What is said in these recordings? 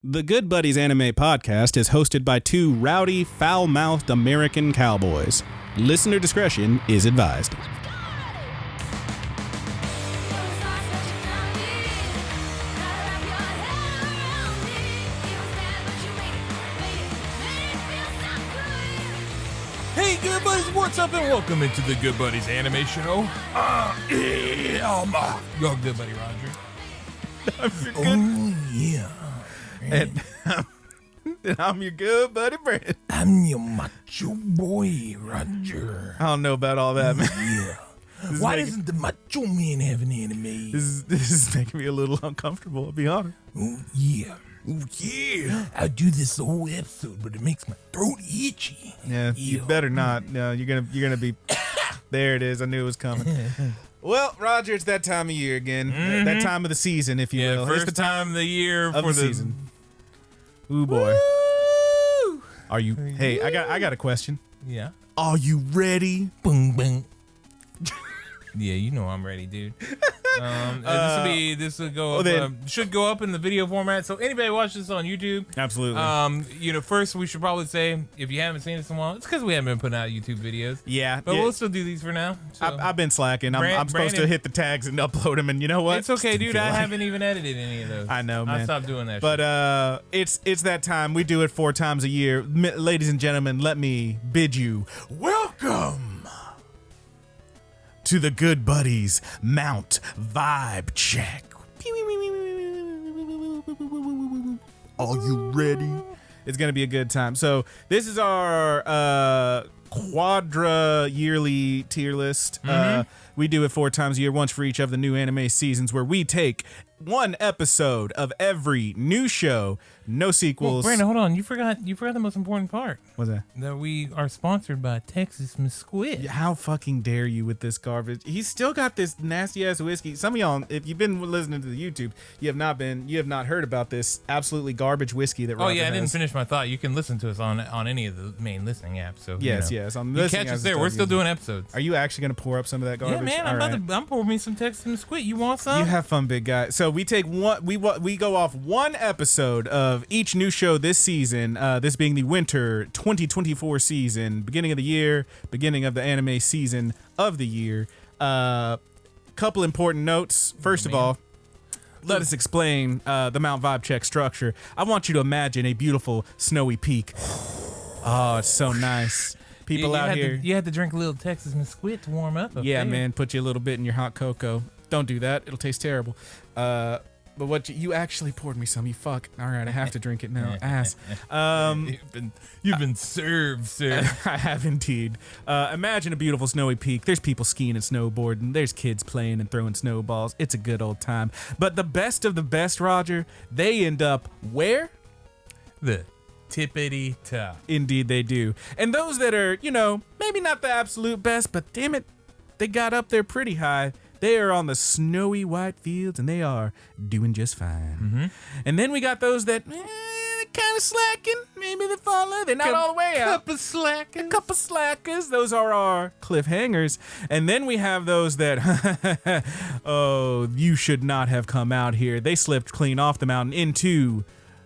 The Good Buddies Anime Podcast is hosted by two rowdy, foul-mouthed American cowboys. Listener discretion is advised. Hey, Good Buddies, what's up, and welcome into the Good Buddies Anime Show. I'm your Good Buddy Roger. Yeah. And I'm your good buddy, Brandon. I'm your macho boy, Roger. I don't know about all that, man. Yeah. Why doesn't the macho man have an anime? This is making me a little uncomfortable, I'll be honest. Oh, yeah. Oh, yeah. I'll do this the whole episode, but it makes my throat itchy. Yeah, you better not. No, you're gonna be. There it is. I knew it was coming. Well, Roger, it's that time of year again. That time of the season, if you will. First It's the time of the year of for the season. Ooh boy. Woo! Are you? Hey, I got a question. Yeah. Are you ready? Boom, boom. Yeah, you know I'm ready, dude. This will go well up, then- should go up in the video format. So anybody watch this on YouTube, Absolutely. First we should probably say, if you haven't seen this in a while, it's because we haven't been putting out YouTube videos. Yeah, But yeah. we'll still do these for now. So. I've been slacking. I'm supposed to Brandon- hit the tags and upload them, and you know what? It's okay, dude. Feel I like- haven't even edited any of those. I know, man. I stopped doing that. But it's that time. We do it 4 times a year. Ladies and gentlemen, let me bid you welcome to the Good Buddies Mount Vibe Check. Are you ready? It's gonna be a good time. So this is our quadra yearly tier list. We do it 4 times a year, once for each of the new anime seasons, where we take 1 episode of every new show, no sequels. Brandon, hold on. You forgot the most important part. What's that? That we are sponsored by Texas Mesquite. How fucking dare you with this garbage? He's still got this nasty ass whiskey. Some of y'all, if you've been listening to the YouTube, you have not heard about this absolutely garbage whiskey that Oh Roger yeah, I has. didn't finish my thought. You can listen to us on any of the main listening apps. So Yes, you know. yes. On You listening catch us apps there. and We're stuff, still you- doing episodes. Are you actually gonna pour up some of that garbage? Yeah, man. All right. I'm pouring me some Texas Mesquite. You want some? You have fun, big guy. So we take one. We go off 1 episode of each new show this season. This being the winter 2024 season, beginning of the year, beginning of the anime season of the year. Couple important notes. First of all, let us explain the Mount Vibe Check structure. I want you to imagine a beautiful snowy peak. Oh, it's so nice. People out here. You had to drink a little Texas Mesquite to warm up. Yeah, there. man, put you a little bit in your hot cocoa. Don't do that; it'll taste terrible. But what you actually poured me some? You fuck. All right, I have to drink it now. Ass. You've been served, sir. I have indeed. Imagine a beautiful snowy peak. There's people skiing and snowboarding. There's kids playing and throwing snowballs. It's a good old time. But the best of the best, Roger, they end up where? The tippity top. Indeed, they do. And those that are, maybe not the absolute best, but damn it, they got up there pretty high. They are on the snowy white fields, and they are doing just fine. And then we got those that kind of slacking. Maybe they follow. They're not all the way out. Couple slackers. A couple slackers. Those are our cliffhangers. And then we have those that, oh, you should not have come out here. They slipped clean off the mountain into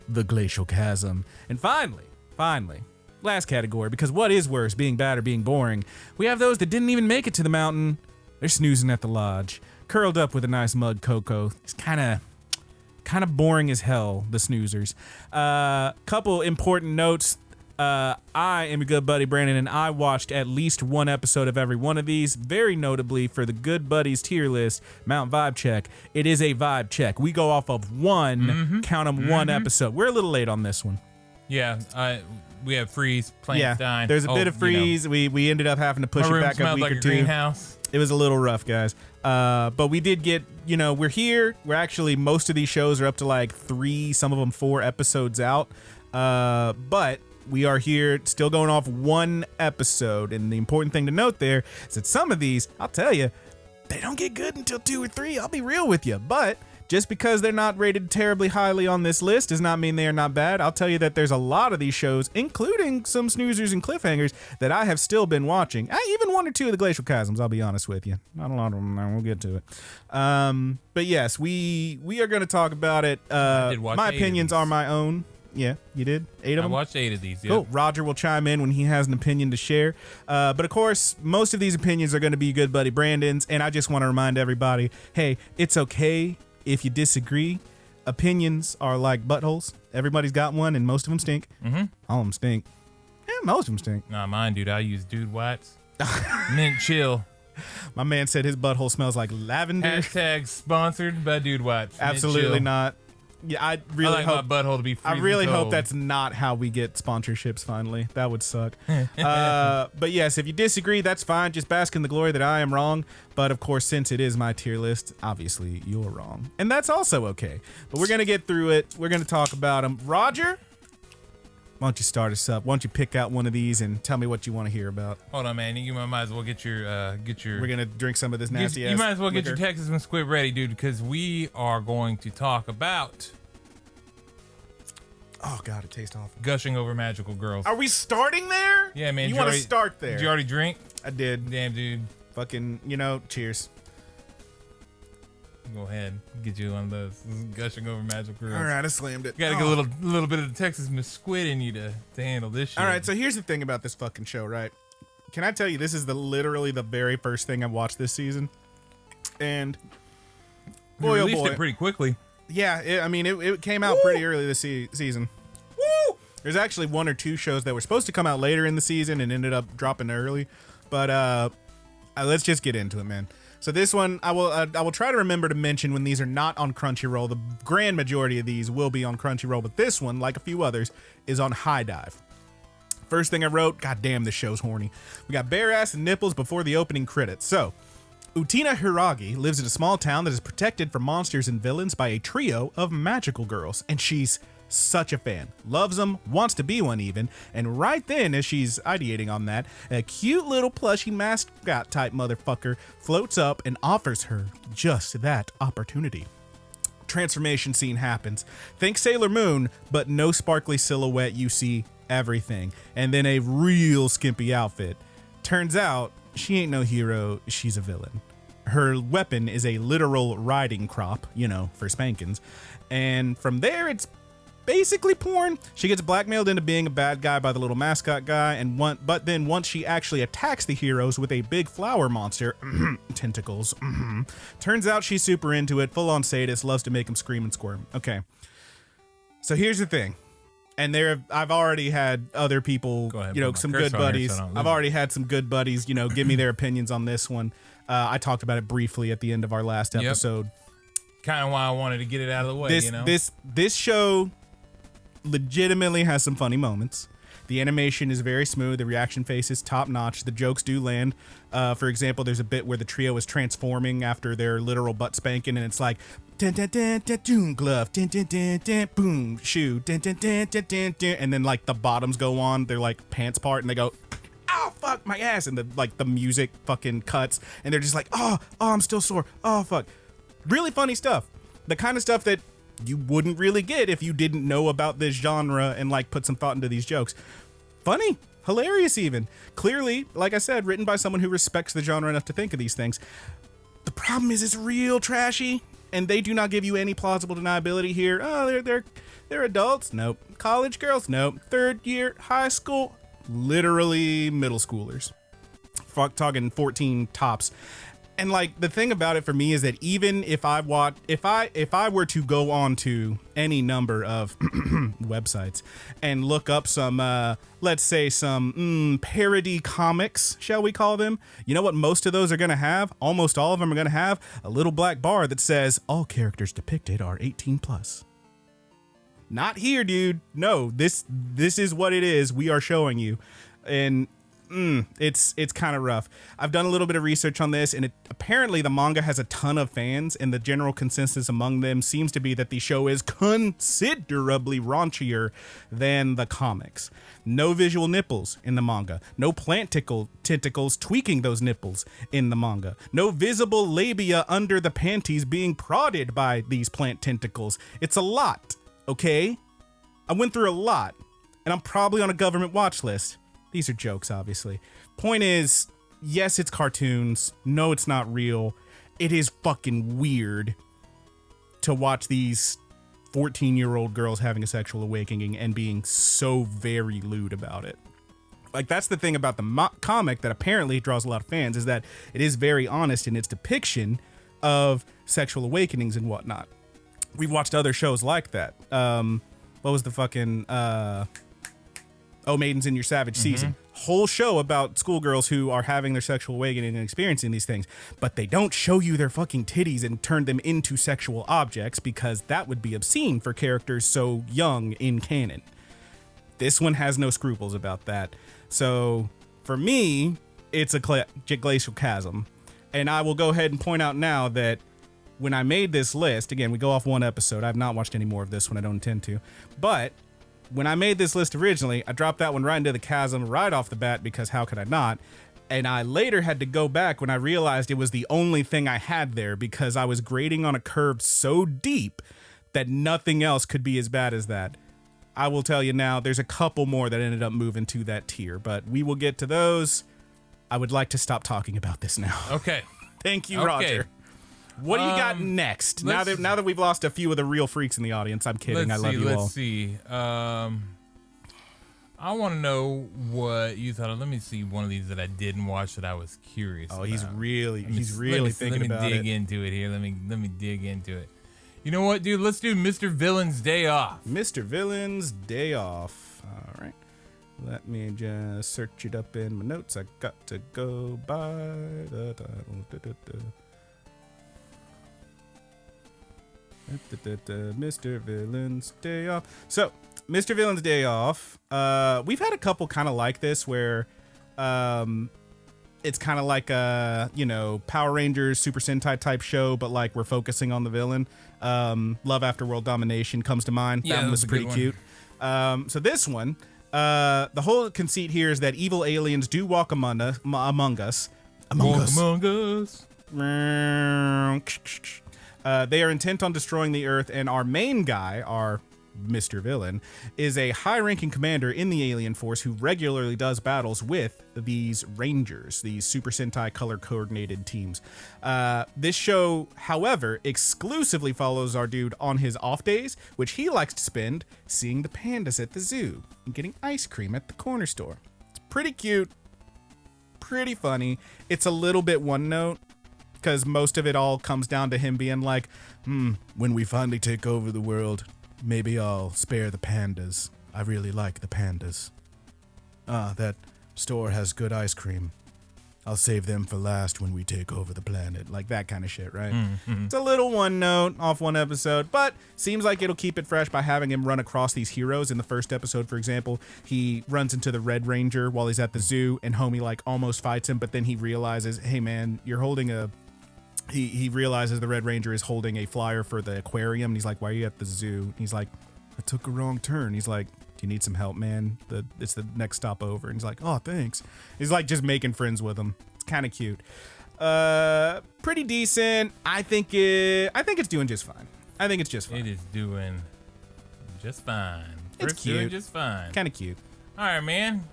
the glacial chasm. And finally, last category, because what is worse, being bad or being boring? We have those that didn't even make it to the mountain. They're snoozing at the lodge, curled up with a nice mug cocoa. It's kind of boring as hell, the snoozers. Couple important notes. I am your good buddy Brandon, and I watched at least 1 episode of every one of these. Very notably for the Good Buddies tier list, Mount Vibe Check. It is a vibe check. We go off of 1, count them 1 episode. We're a little late on this one. Yeah, we have freeze, plants dying. There's a bit of freeze. We ended up having to push My it room back a smelled week like or a 2. greenhouse. It was a little rough, guys. But we did get, we're here. We're actually, most of these shows are up to like 3, some of them 4 episodes out. But we are here still going off 1 episode. And the important thing to note there is that some of these, I'll tell you, they don't get good until 2 or 3. I'll be real with you. But Just because they're not rated terribly highly on this list does not mean they are not bad. I'll tell you that there's a lot of these shows, including some snoozers and cliffhangers, that I have still been watching. Even one or two of the Glacial Chasms, I'll be honest with you. Not a lot of them, we'll get to it. But yes, we are going to talk about it. My opinions are my own. Yeah, you did? 8 of them? I watched 8 of these, yeah. Cool. Roger will chime in when he has an opinion to share. But of course, most of these opinions are going to be good buddy Brandon's, and I just want to remind everybody, hey, it's okay if you disagree. Opinions are like buttholes. Everybody's got one, and most of them stink. Mm-hmm. All of them stink. Yeah, most of them stink. Nah, mine, dude. I use Dude Whites. Mint chill. My man said his butthole smells like lavender. Hashtag sponsored by Dude Whites. Mint Absolutely chill. not. Yeah, I really like hope my butthole to be I freezing really hope cold. that's not how we get sponsorships finally. That would suck. But yes, if you disagree, that's fine. Just bask in the glory that I am wrong. But of course, since it is my tier list, obviously you're wrong. And that's also okay. But we're going to get through it. We're going to talk about them. Roger, why don't you start us up? Why don't you pick out one of these and tell me what you want to hear about? Hold on, man. You might as well get your. We're going to drink some of this nasty ass You might as well get liquor. your Texas and Squid ready, dude, because we are going to talk about Oh, God, it tastes awful. gushing over magical girls. Are we starting there? Yeah, man. You did want to already- start there? Did you already drink? I did. Damn, dude. Fucking, cheers. Go ahead. Get you one of those. This is gushing over magical girls. All right, I slammed it. You gotta get a little bit of the Texas Miss Squid in you to handle this shit. All right, so here's the thing about this fucking show, right? Can I tell you, this is literally the very first thing I watched this season, and We boy, oh released boy, it pretty quickly. yeah, it came out pretty early this season. Woo! There's actually 1 or 2 shows that were supposed to come out later in the season and ended up dropping early, but let's just get into it, man. So this one, I will try to remember to mention when these are not on Crunchyroll. The grand majority of these will be on Crunchyroll, but this one, like a few others, is on High Dive. First thing I wrote, god damn, this show's horny. We got bare ass and nipples before the opening credits. So, Utina Hiragi lives in a small town that is protected from monsters and villains by a trio of magical girls, and she's such a fan. Loves them, wants to be one even, and right then, as she's ideating on that, a cute little plushy mascot type motherfucker floats up and offers her just that opportunity. Transformation scene happens. Think Sailor Moon, but no sparkly silhouette, you see everything. And then a real skimpy outfit. Turns out, she ain't no hero, she's a villain. Her weapon is a literal riding crop, for spankings. And from there, it's basically porn. She gets blackmailed into being a bad guy by the little mascot guy, but then once she actually attacks the heroes with a big flower monster, tentacles, turns out she's super into it, full on sadist, loves to make them scream and squirm. Okay, so here's the thing, and I've already had other people, Go ahead, put my some cursor good on here buddies. so I don't lose I've it. already had some good buddies, give me their opinions on this one. I talked about it briefly at the end of our last Yep. episode. Kind of why I wanted to get it out of the way, This show legitimately has some funny moments. The animation is very smooth. The reaction face is top notch. The jokes do land. For example, there's a bit where the trio is transforming after their literal butt spanking, and it's like, dun, dun, dun, dun, dun, glove, dun, dun, dun, dun, boom, shoe, dun, dun, dun, dun, dun, dun, and then like the bottoms go on, their like pants part, and they go, oh fuck my ass, and the music fucking cuts, and they're just like, oh I'm still sore, oh fuck. Really funny stuff. The kind of stuff that you wouldn't really get if you didn't know about this genre and like put some thought into these jokes. Funny, hilarious even. Clearly, like I said, written by someone who respects the genre enough to think of these things. The problem is it's real trashy, and they do not give you any plausible deniability here. Oh, they're adults. Nope. College girls. Nope. 3rd year high school. Literally middle schoolers. Fuck, talking 14 tops. And like the thing about it for me is that even if I were to go on to any number of websites and look up some let's say some parody comics, shall we call them, you know what most of those are going to have? Almost all of them are going to have a little black bar that says all characters depicted are 18 plus. Not here, dude. No, this is what it is. We are showing you. And it's kind of rough. I've done a little bit of research on this, and apparently the manga has a ton of fans, and the general consensus among them seems to be that the show is considerably raunchier than the comics. No visual nipples in the manga. No plant tentacles tweaking those nipples in the manga. No visible labia under the panties being prodded by these plant tentacles. It's a lot, okay? I went through a lot, and I'm probably on a government watch list. These are jokes, obviously. Point is, yes, it's cartoons. No, it's not real. It is fucking weird to watch these 14-year-old girls having a sexual awakening and being so very lewd about it. Like, that's the thing about the comic that apparently draws a lot of fans, is that it is very honest in its depiction of sexual awakenings and whatnot. We've watched other shows like that. What was the fucking... Oh, Maidens in Your Savage Season. Whole show about schoolgirls who are having their sexual awakening and experiencing these things, but they don't show you their fucking titties and turn them into sexual objects because that would be obscene for characters so young in canon. This one has no scruples about that. So for me, it's a glacial chasm. And I will go ahead and point out now that when I made this list, again, we go off one episode. I've not watched any more of this one. I don't intend to. But when I made this list originally, I dropped that one right into the chasm right off the bat because how could I not? And I later had to go back when I realized it was the only thing I had there because I was grading on a curve so deep that nothing else could be as bad as that. I will tell you now, there's a couple more that ended up moving to that tier, but we will get to those. I would like to stop talking about this now. Okay. Thank you, Roger. What do you got next? Now that we've lost a few of the real freaks in the audience, I'm kidding. I love you all. Let's see. I want to know what you thought of. Let me see one of these that I didn't watch that I was curious about. He's really thinking about it. Let me dig into it here. Let me dig into it. You know what, dude? Let's do Mr. Villain's Day Off. Mr. Villain's Day Off. All right. Let me just search it up in my notes. I got to go by the title. Mr. Villain's Day Off. So, Mr. Villain's Day Off. We've had a couple kind of like this where it's kind of like a, Power Rangers, Super Sentai type show, but like we're focusing on the villain. Love After World Domination comes to mind. Yeah, that one was pretty cute. So this one, the whole conceit here is that evil aliens do walk among us. They are intent on destroying the Earth, and our main guy, our Mr. Villain, is a high-ranking commander in the alien force who regularly does battles with these Rangers, these Super Sentai color-coordinated teams. This show, however, exclusively follows our dude on his off days, which he likes to spend seeing the pandas at the zoo and getting ice cream at the corner store. It's pretty cute, pretty funny. It's a little bit one-note, because most of it all comes down to him being like, when we finally take over the world, maybe I'll spare the pandas. I really like the pandas. That store has good ice cream. I'll save them for last when we take over the planet. Like that kind of shit, right? Mm-hmm. It's a little one note off one episode, but seems like it'll keep it fresh by having him run across these heroes. In the first episode, for example, he runs into the Red Ranger while he's at the zoo, and homie like almost fights him, but then he realizes, hey man, you're holding a... He realizes the Red Ranger is holding a flyer for the aquarium, and he's like, why are you at the zoo? And he's like, I took a wrong turn. He's like, do you need some help, man? It's the next stop over. And he's like, oh, thanks. He's like just making friends with him. It's kind of cute. Pretty decent. I think it's doing just fine. I think it's just fine. It is doing just fine. It's cute. Doing just fine. Kind of cute. All right, man.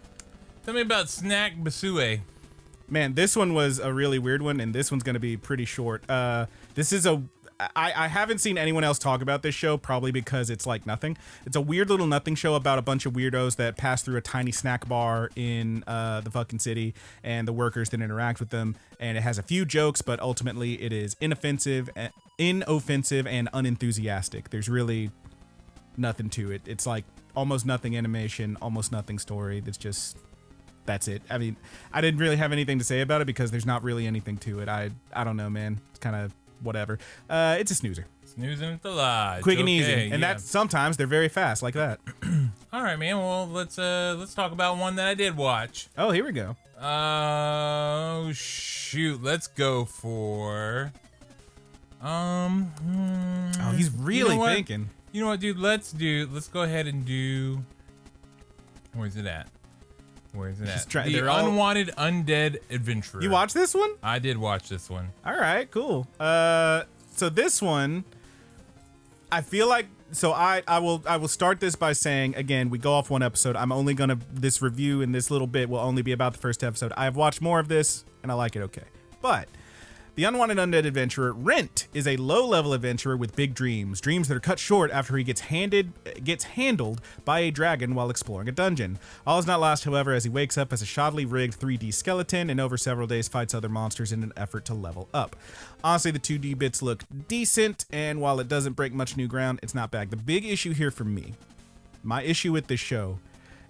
Tell me about Snack Basue. Man, this one was a really weird one, and this one's going to be pretty short. This is I haven't seen anyone else talk about this show, probably because it's like nothing. It's a weird little nothing show about a bunch of weirdos that pass through a tiny snack bar in the fucking city, and the workers that interact with them. And it has a few jokes, but ultimately it is inoffensive and unenthusiastic. There's really nothing to it. It's like almost nothing animation, almost nothing story. That's it. I mean, I didn't really have anything to say about it because there's not really anything to it. I don't know, man. It's kind of whatever. It's a snoozer. Snoozing at the lodge. Quick and easy. And that's sometimes they're very fast like that. All right, man. Well, let's talk about one that I did watch. Oh, here we go. Oh shoot, let's go for. Oh, he's really thinking. You know what, dude? Let's go ahead and do. Where's it at? The Unwanted Undead Adventurer. You watch this one? I did watch this one. All right, cool. So this one, I feel like. So I will start this by saying, again, we go off one episode. I'm only gonna, this review in this little bit will only be about the first episode. I have watched more of this and I like it okay. But the Unwanted Undead Adventurer, Rent, is a low-level adventurer with big dreams that are cut short after he gets handled by a dragon while exploring a dungeon. All is not lost, however, as he wakes up as a shoddily rigged 3D skeleton and over several days fights other monsters in an effort to level up. Honestly, the 2D bits look decent, and while it doesn't break much new ground, it's not bad. The big issue here for me, my issue with this show,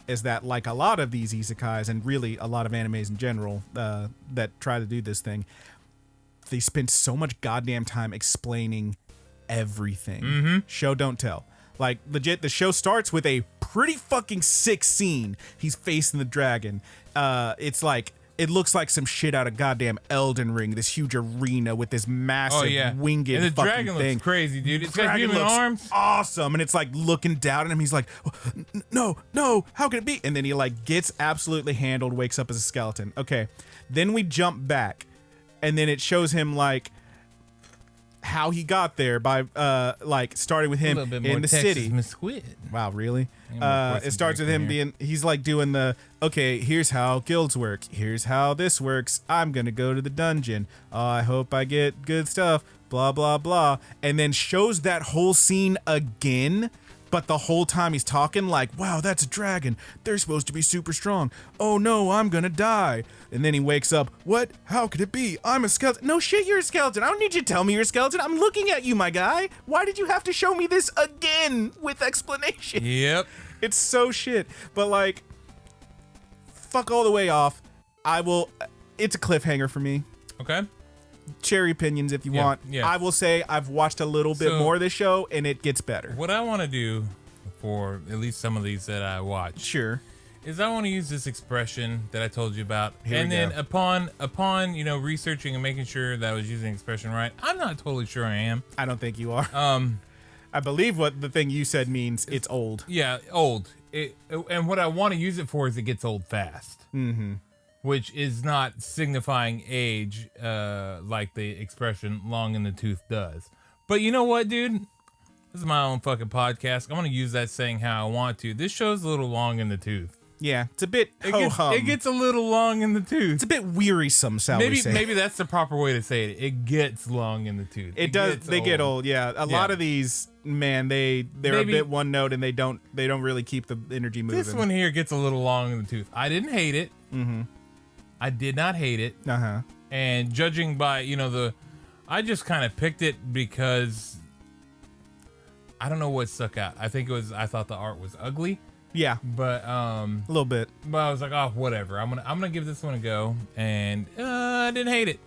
is that like a lot of these isekais, and really a lot of animes in general that try to do this thing, they spend so much goddamn time explaining everything. Show don't tell. Like legit, the show starts with a pretty fucking sick scene. He's facing the dragon. It's like, it looks like some shit out of goddamn Elden Ring. This huge arena with this massive winged and the fucking dragon thing. looks crazy, dude. It's got Dragon human looks arms. awesome, and it's like looking down at him. He's like, no, how can it be? And then he like gets absolutely handled, wakes up as a skeleton. Okay, then we jump back. And then it shows him like how he got there by like starting with him in the city. Miss Squid. Wow, really? It starts with him being, he's like doing the, okay, here's how guilds work. Here's how this works. I'm going to go to the dungeon. I hope I get good stuff. Blah, blah, blah. And then shows that whole scene again. But the whole time he's talking like, wow, that's a dragon. They're supposed to be super strong. Oh no, I'm gonna die. And then he wakes up. What? How could it be? I'm a skeleton. No shit, you're a skeleton. I don't need you to tell me you're a skeleton. I'm looking at you, my guy. Why did you have to show me this again with explanation? Yep. It's so shit. But like, fuck all the way off. It's a cliffhanger for me. Okay. Cherry opinions if you want. Yeah. I will say I've watched a little bit more of this show and it gets better. What I want to do for at least some of these that I watch, Sure. is I want to use this expression that I told you about, Here and we then go. upon researching and making sure that I was using the expression right. I'm not totally sure I am. I don't think you are. I believe what the thing you said means it's old. Yeah, old. And what I want to use it for is it gets old fast. Mm-hmm. Which is not signifying age like the expression long in the tooth does. But you know what, dude? This is my own fucking podcast. I'm going to use that saying how I want to. This show's a little long in the tooth. Yeah, it's a bit ho-hum. It gets a little long in the tooth. It's a bit wearisome, shall we say. Maybe that's the proper way to say it. It gets long in the tooth. It does. They get old. Yeah, a lot of these, man, they're a bit one note and they don't really keep the energy moving. This one here gets a little long in the tooth. I didn't hate it. Mm-hmm. I did not hate it. Uh-huh. And judging by, I just kind of picked it because I don't know what stuck out. I thought the art was ugly. Yeah. But a little bit. But I was like, oh, whatever. I'm gonna give this one a go. And I didn't hate it.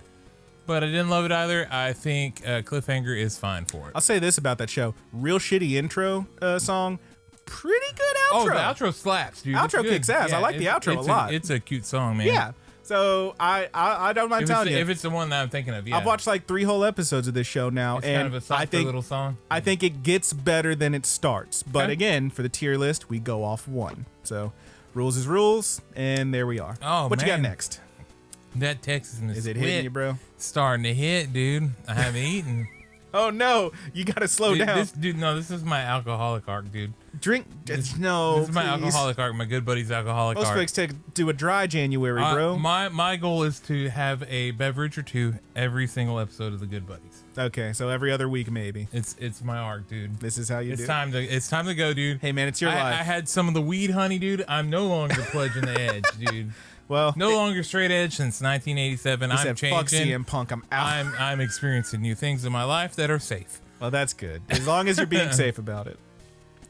But I didn't love it either. I think Cliffhanger is fine for it. I'll say this about that show. Real shitty intro song. Pretty good outro. Oh, the outro slaps, dude. Outro kicks ass. I like the outro a lot. It's a cute song, man. Yeah. So I don't mind telling you. If it's the one that I'm thinking of, yeah. I've watched like 3 whole episodes of this show now, It's and kind of a softer little song. I think it gets better than it starts. But again, for the tier list, we go off 1. So rules is rules, and there we are. Oh, what you got man. next? That Texas Is it hitting you, bro? Starting to hit, dude. I haven't eaten. Oh no, you gotta slow down. This is my alcoholic arc, dude. Drink. No, This is my please. alcoholic arc, my good buddy's alcoholic Most arc. folks do a dry January, bro. My goal is to have a beverage or 2 every single episode of the Good Buddies. Okay, so every other week maybe. It's my arc, dude. This is how you do. It's time to go, dude. Hey man, it's your I life. had some of the weed honey, dude. I'm no longer pledging the edge, dude. Well, No longer straight edge since 1987. he I'm said, fuck changing. CM Punk. I'm out. I'm experiencing new things in my life that are safe. Well, that's good. As long as you're being safe about it.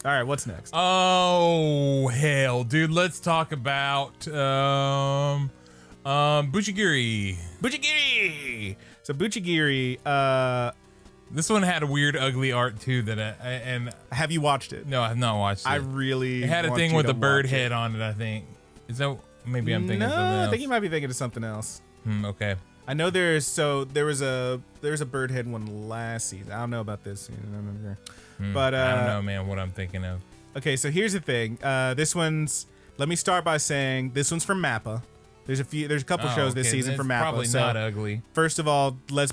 All right, what's next? Oh hell, dude! Let's talk about Buchigiri. Buchigiri. So Buchigiri, This one had a weird, ugly art too. And Have you watched it? no, I have not watched it. I really It had a want thing you with to a bird watch it. head on it. I think. Is that maybe I'm thinking of something No, else? I think you might be thinking of something else. Okay. I know there was a bird head one last season. I don't know about this season. But I don't know, man, what I'm thinking of. okay, so here's the thing. This one's. Let me start by saying this one's from Mappa. There's a couple shows this season from Mappa. Probably so not ugly. first of all, let's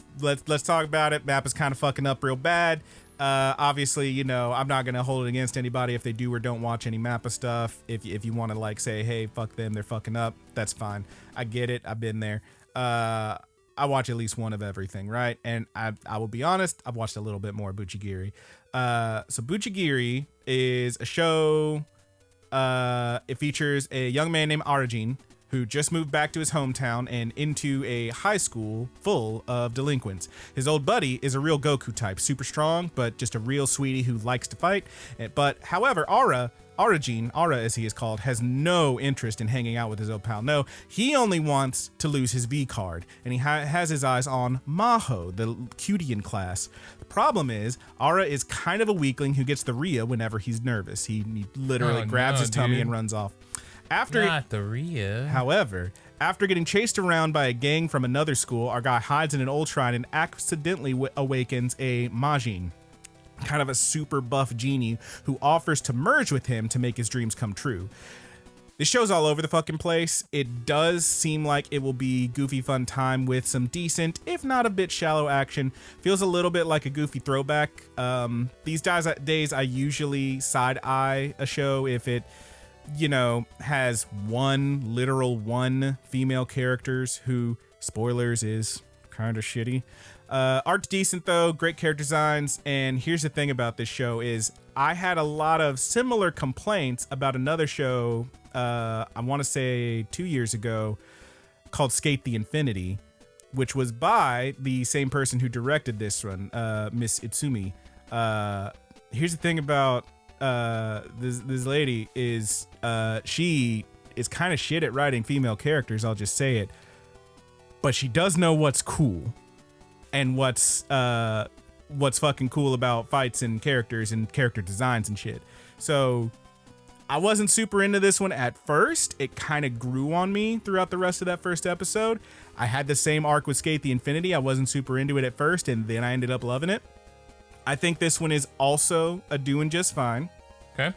talk about it. Mappa's kind of fucking up real bad. Obviously, you know, I'm not gonna hold it against anybody if they do or don't watch any Mappa stuff. If you want to like say, hey, fuck them, they're fucking up, that's fine. I get it. I've been there. I watch at least one of everything, right? And I will be honest, I've watched a little bit more Buchigiri. So Buchigiri is a show. It features a young man named Arajin who just moved back to his hometown and into a high school full of delinquents. His old buddy is a real Goku type, super strong, but just a real sweetie who likes to fight. But however, Arajin, as he is called, has no interest in hanging out with his old pal. No, he only wants to lose his V card, and he has his eyes on Maho, the Cutian class. The problem is, Ara is kind of a weakling who gets the Rhea whenever he's nervous. He literally grabs his tummy and runs off. Not the Rhea. However, after getting chased around by a gang from another school, our guy hides in an old shrine and accidentally awakens a Majin, kind of a super buff genie who offers to merge with him to make his dreams come true. This show's all over the fucking place. It does seem like it will be goofy fun time with some decent, if not a bit shallow action. Feels a little bit like a goofy throwback. These days I usually side eye a show if it, you know, has one female characters who, spoilers, is kind of shitty. Art's decent though, great character designs, and here's the thing about this show is I had a lot of similar complaints about another show, I want to say 2 years ago, called Skate the Infinity, which was by the same person who directed this one, Miss Itsumi. Here's the thing about this lady is she is kind of shit at writing female characters, I'll just say it, but she does know what's cool and what's fucking cool about fights and characters and character designs and shit. So I wasn't super into this one at first. It kind of grew on me throughout the rest of that first episode. I had the same arc with Skate the Infinity. I wasn't super into it at first, and then I ended up loving it. I think this one is also doing just fine. Okay.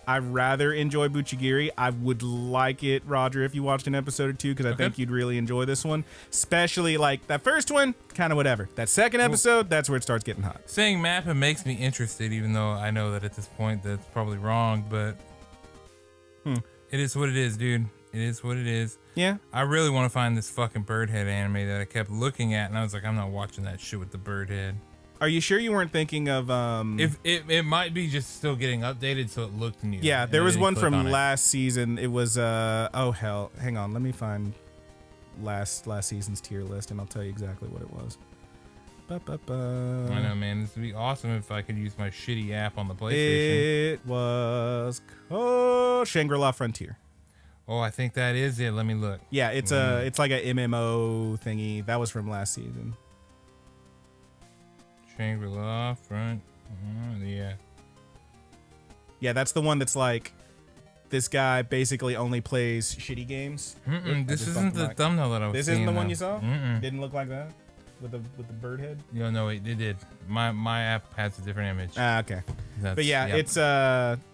I rather enjoy Buchigiri. I would like it, Roger, if you watched an episode or two, because I think you'd really enjoy this one. Especially like that first one, kind of whatever. That second episode, that's where it starts getting hot. Saying Mappa makes me interested, even though I know that at this point that's probably wrong, but it is what it is, dude. It is what it is. Yeah. I really want to find this fucking Birdhead anime that I kept looking at, and I was like, I'm not watching that shit with the Birdhead. Are you sure you weren't thinking of If it might be just still getting updated, so it looked new. Yeah, there And I was didn't one click from on it. last season. It was oh hell, hang on, let me find last season's tier list and I'll tell you exactly what it was. I know, man. This would be awesome if I could use my shitty app on the PlayStation. It was called Shangri-La Frontier. Oh, I think that is it. Let me look. Yeah, it's it's like a MMO thingy. That was from last season. Shangri-La front. Yeah. Yeah, that's the one that's like this guy basically only plays shitty games. This just isn't bumped the my- thumbnail that I was This seeing. isn't the one though. you saw? Mm-mm. Didn't look like that with the bird head. No, it did. My app has a different image. Ah, okay. That's- But yeah, it's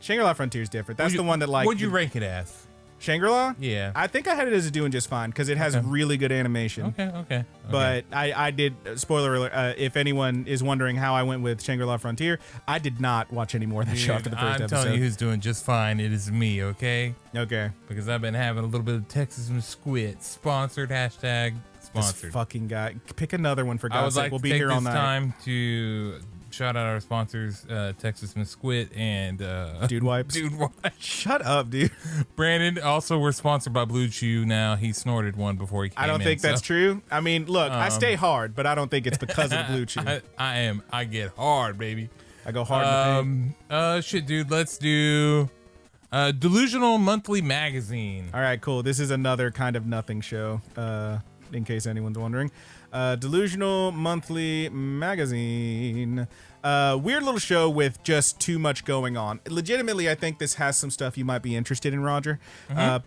Shangri-La Frontier is different. That's the one that like What'd you rank it as? Shangri-La? Yeah. I think I had it as doing just fine because it has really good animation. Okay. But I did, spoiler alert, if anyone is wondering how I went with Shangri-La Frontier, I did not watch any more of that show after the first I'm episode. telling you who's doing just fine. It is me, okay? Okay. Because I've been having a little bit of Texas Mesquite sponsored hashtag This sponsored. fucking guy. Pick another one for I would God's sake. like We'll to be take here all this night. time to shout out our sponsors, Texas Mesquite and Dude Wipes. Dude Wipes. Shut up, dude. Brandon, also we're sponsored by Blue Chew now. He snorted one before he came I don't in, think that's so- true. I mean, look, I stay hard, but I don't think it's because of the Blue Chew. I get hard, baby. I go hard in the paint. Shit, dude, let's do Delusional Monthly Magazine. All right, cool. This is another kind of nothing show, in case anyone's wondering. Delusional Monthly Magazine. Weird little show with just too much going on. Legitimately, I think this has some stuff you might be interested in, Roger.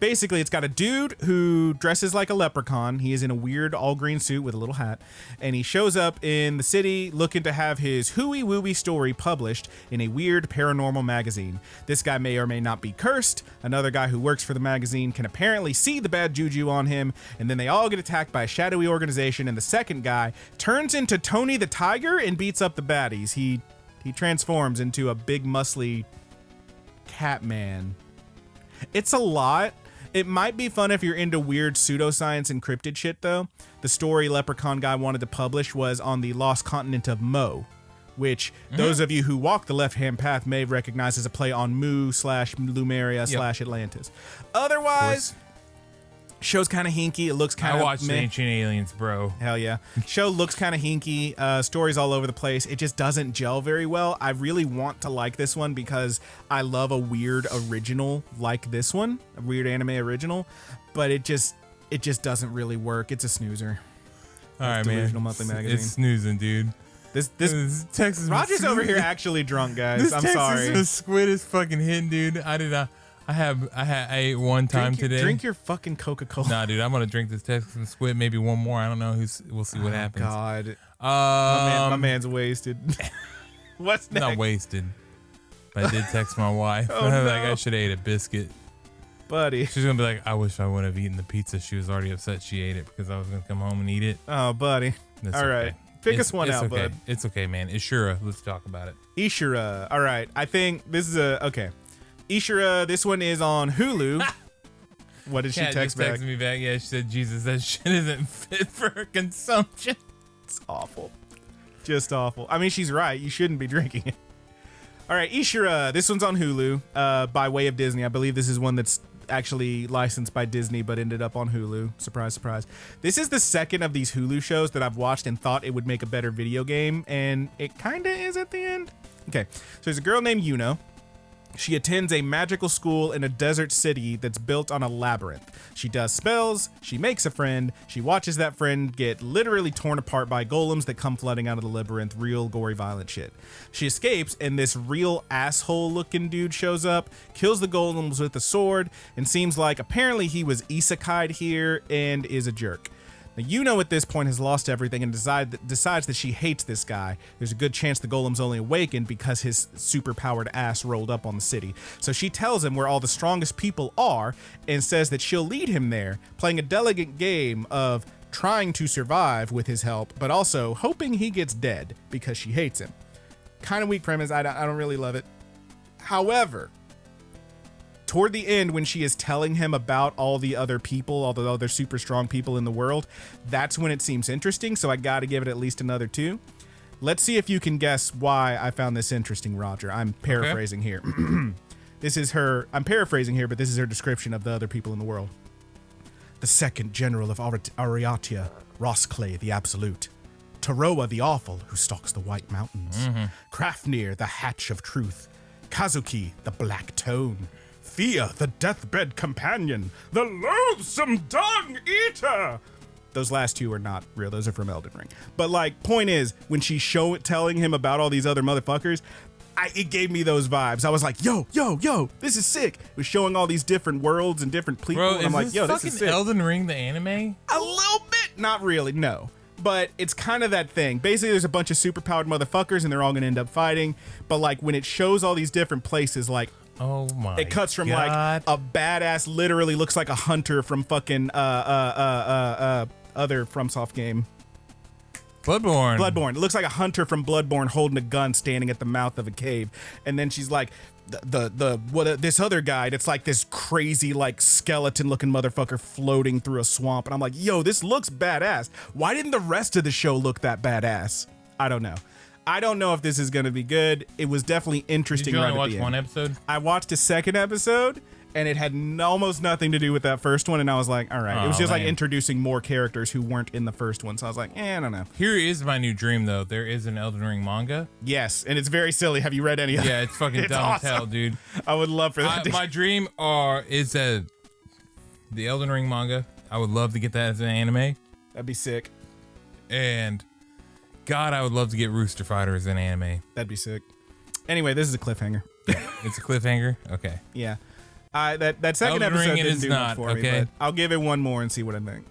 Basically, it's got a dude who dresses like a leprechaun. He is in a weird all-green suit with a little hat, and he shows up in the city looking to have his hooey-wooey story published in a weird paranormal magazine. This guy may or may not be cursed. Another guy who works for the magazine can apparently see the bad juju on him, and then they all get attacked by a shadowy organization, and the second guy turns into Tony the Tiger and beats up the baddies. He transforms into a big muscly cat man. It's a lot. It might be fun if you're into weird pseudoscience and cryptid shit, though. The story Leprechaun guy wanted to publish was on the lost continent of Mo, which those of you who walk the left-hand path may recognize as a play on Mu/Lumeria/ Atlantis. Otherwise, show's kind of hinky. It looks kind of. I watched Ancient Aliens, bro. Hell yeah. Show looks kind of hinky. Stories all over the place. It just doesn't gel very well. I really want to like this one because I love a weird original like this one, a weird anime original, but it just doesn't really work. It's a snoozer. All right, Delusional man. Monthly Magazine. It's snoozing, dude. This Texas. Roger's over here actually drunk, guys. This I'm Texas sorry. squid is fucking hitting, dude. I ate one time today. Drink your fucking Coca-Cola. Nah, dude, I'm gonna drink this Texas squid. Maybe one more. I don't know. We'll see what happens. God, my man's wasted. What's next? Not wasted. But I did text my wife. Oh, Like no. I should have ate a biscuit. Buddy. She's gonna be like, I wish I would have eaten the pizza. She was already upset she ate it because I was gonna come home and eat it. Oh, buddy. That's All right. okay. Pick us one out, okay. bud. It's okay, man. Ishura. Let's talk about it. Ishura. All right. I think this is okay. Ishura, this one is on Hulu. What did she Kat text just back? texted me back. Yeah, she said, Jesus, that shit isn't fit for consumption. It's awful. Just awful. I mean, she's right. You shouldn't be drinking it. All right, Ishura. This one's on Hulu by way of Disney. I believe this is one that's actually licensed by Disney but ended up on Hulu. Surprise, surprise. This is the second of these Hulu shows that I've watched and thought it would make a better video game, and it kind of is at the end. Okay, so there's a girl named Yuno. She attends a magical school in a desert city that's built on a labyrinth. She does spells, she makes a friend, she watches that friend get literally torn apart by golems that come flooding out of the labyrinth, real gory violent shit. She escapes and this real asshole looking dude shows up, kills the golems with a sword, and seems like apparently he was isekai'd here and is a jerk. Now, Yuno at this point has lost everything and decides that she hates this guy. There's a good chance the golem's only awakened because his super-powered ass rolled up on the city. So she tells him where all the strongest people are and says that she'll lead him there, playing a delicate game of trying to survive with his help, but also hoping he gets dead because she hates him. Kind of weak premise. I don't really love it. However, toward the end, when she is telling him about all the other people, all the other super strong people in the world, that's when it seems interesting. So I got to give it at least another 2. Let's see if you can guess why I found this interesting, Roger. I'm paraphrasing here. I'm paraphrasing here, but this is her description of the other people in the world. The second general of Ariatia, Rosclay the Absolute. Taroa the Awful, who stalks the White Mountains. Krafnir, the Hatch of Truth. Kazuki, the Black Tone. Thea, the deathbed companion, the loathsome dung eater. Those last 2 are not real. Those are from Elden Ring. But like, point is, when she's telling him about all these other motherfuckers, it gave me those vibes. I was like, yo, this is sick. It was showing all these different worlds and different people. Bro, and I'm like, yo, this is sick. Elden Ring the anime? A little bit. Not really, no. But it's kind of that thing. Basically, there's a bunch of superpowered motherfuckers, and they're all going to end up fighting. But like, when it shows all these different places, like, oh my! It cuts from God. like a badass, literally looks like a hunter from fucking other FromSoft game. Bloodborne. It looks like a hunter from Bloodborne holding a gun, standing at the mouth of a cave, and then she's like, this other guy that's like this crazy like skeleton looking motherfucker floating through a swamp, and I'm like, yo, this looks badass. Why didn't the rest of the show look that badass? I don't know. I don't know if this is going to be good. It was definitely interesting. Did you right only at watch the end. one episode? I watched a second episode, and it had almost nothing to do with that first one, and I was like, all right. It was just like introducing more characters who weren't in the first one, so I was like, I don't know. Here is my new dream, though. There is an Elden Ring manga. Yes, and it's very silly. Have you read any of it? Yeah, it's fucking It's dumb awesome. as hell, dude. I would love for that. My dream is that the Elden Ring manga. I would love to get that as an anime. That'd be sick. And God, I would love to get Rooster Fighter as an anime. That'd be sick. Anyway, this is a cliffhanger. It's a cliffhanger? Okay. Yeah. That second Elden episode Ring, it didn't is do not, much for me, okay? but I'll give it one more and see what I think.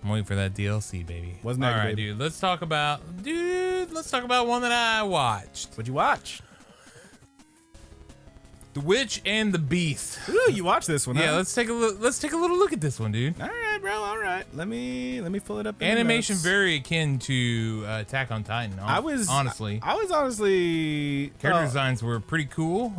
I'm waiting for that DLC, baby. What's next, All right, baby? dude. Let's talk about one that I watched. What'd you watch? The Witch and the Beast. Ooh, you watched this one, Yeah, huh? let's take a little look at this one, dude. All right, bro. All right. Let me pull it up. In the Animation notes. very akin to Attack on Titan. Honestly, I was honestly character designs were pretty cool.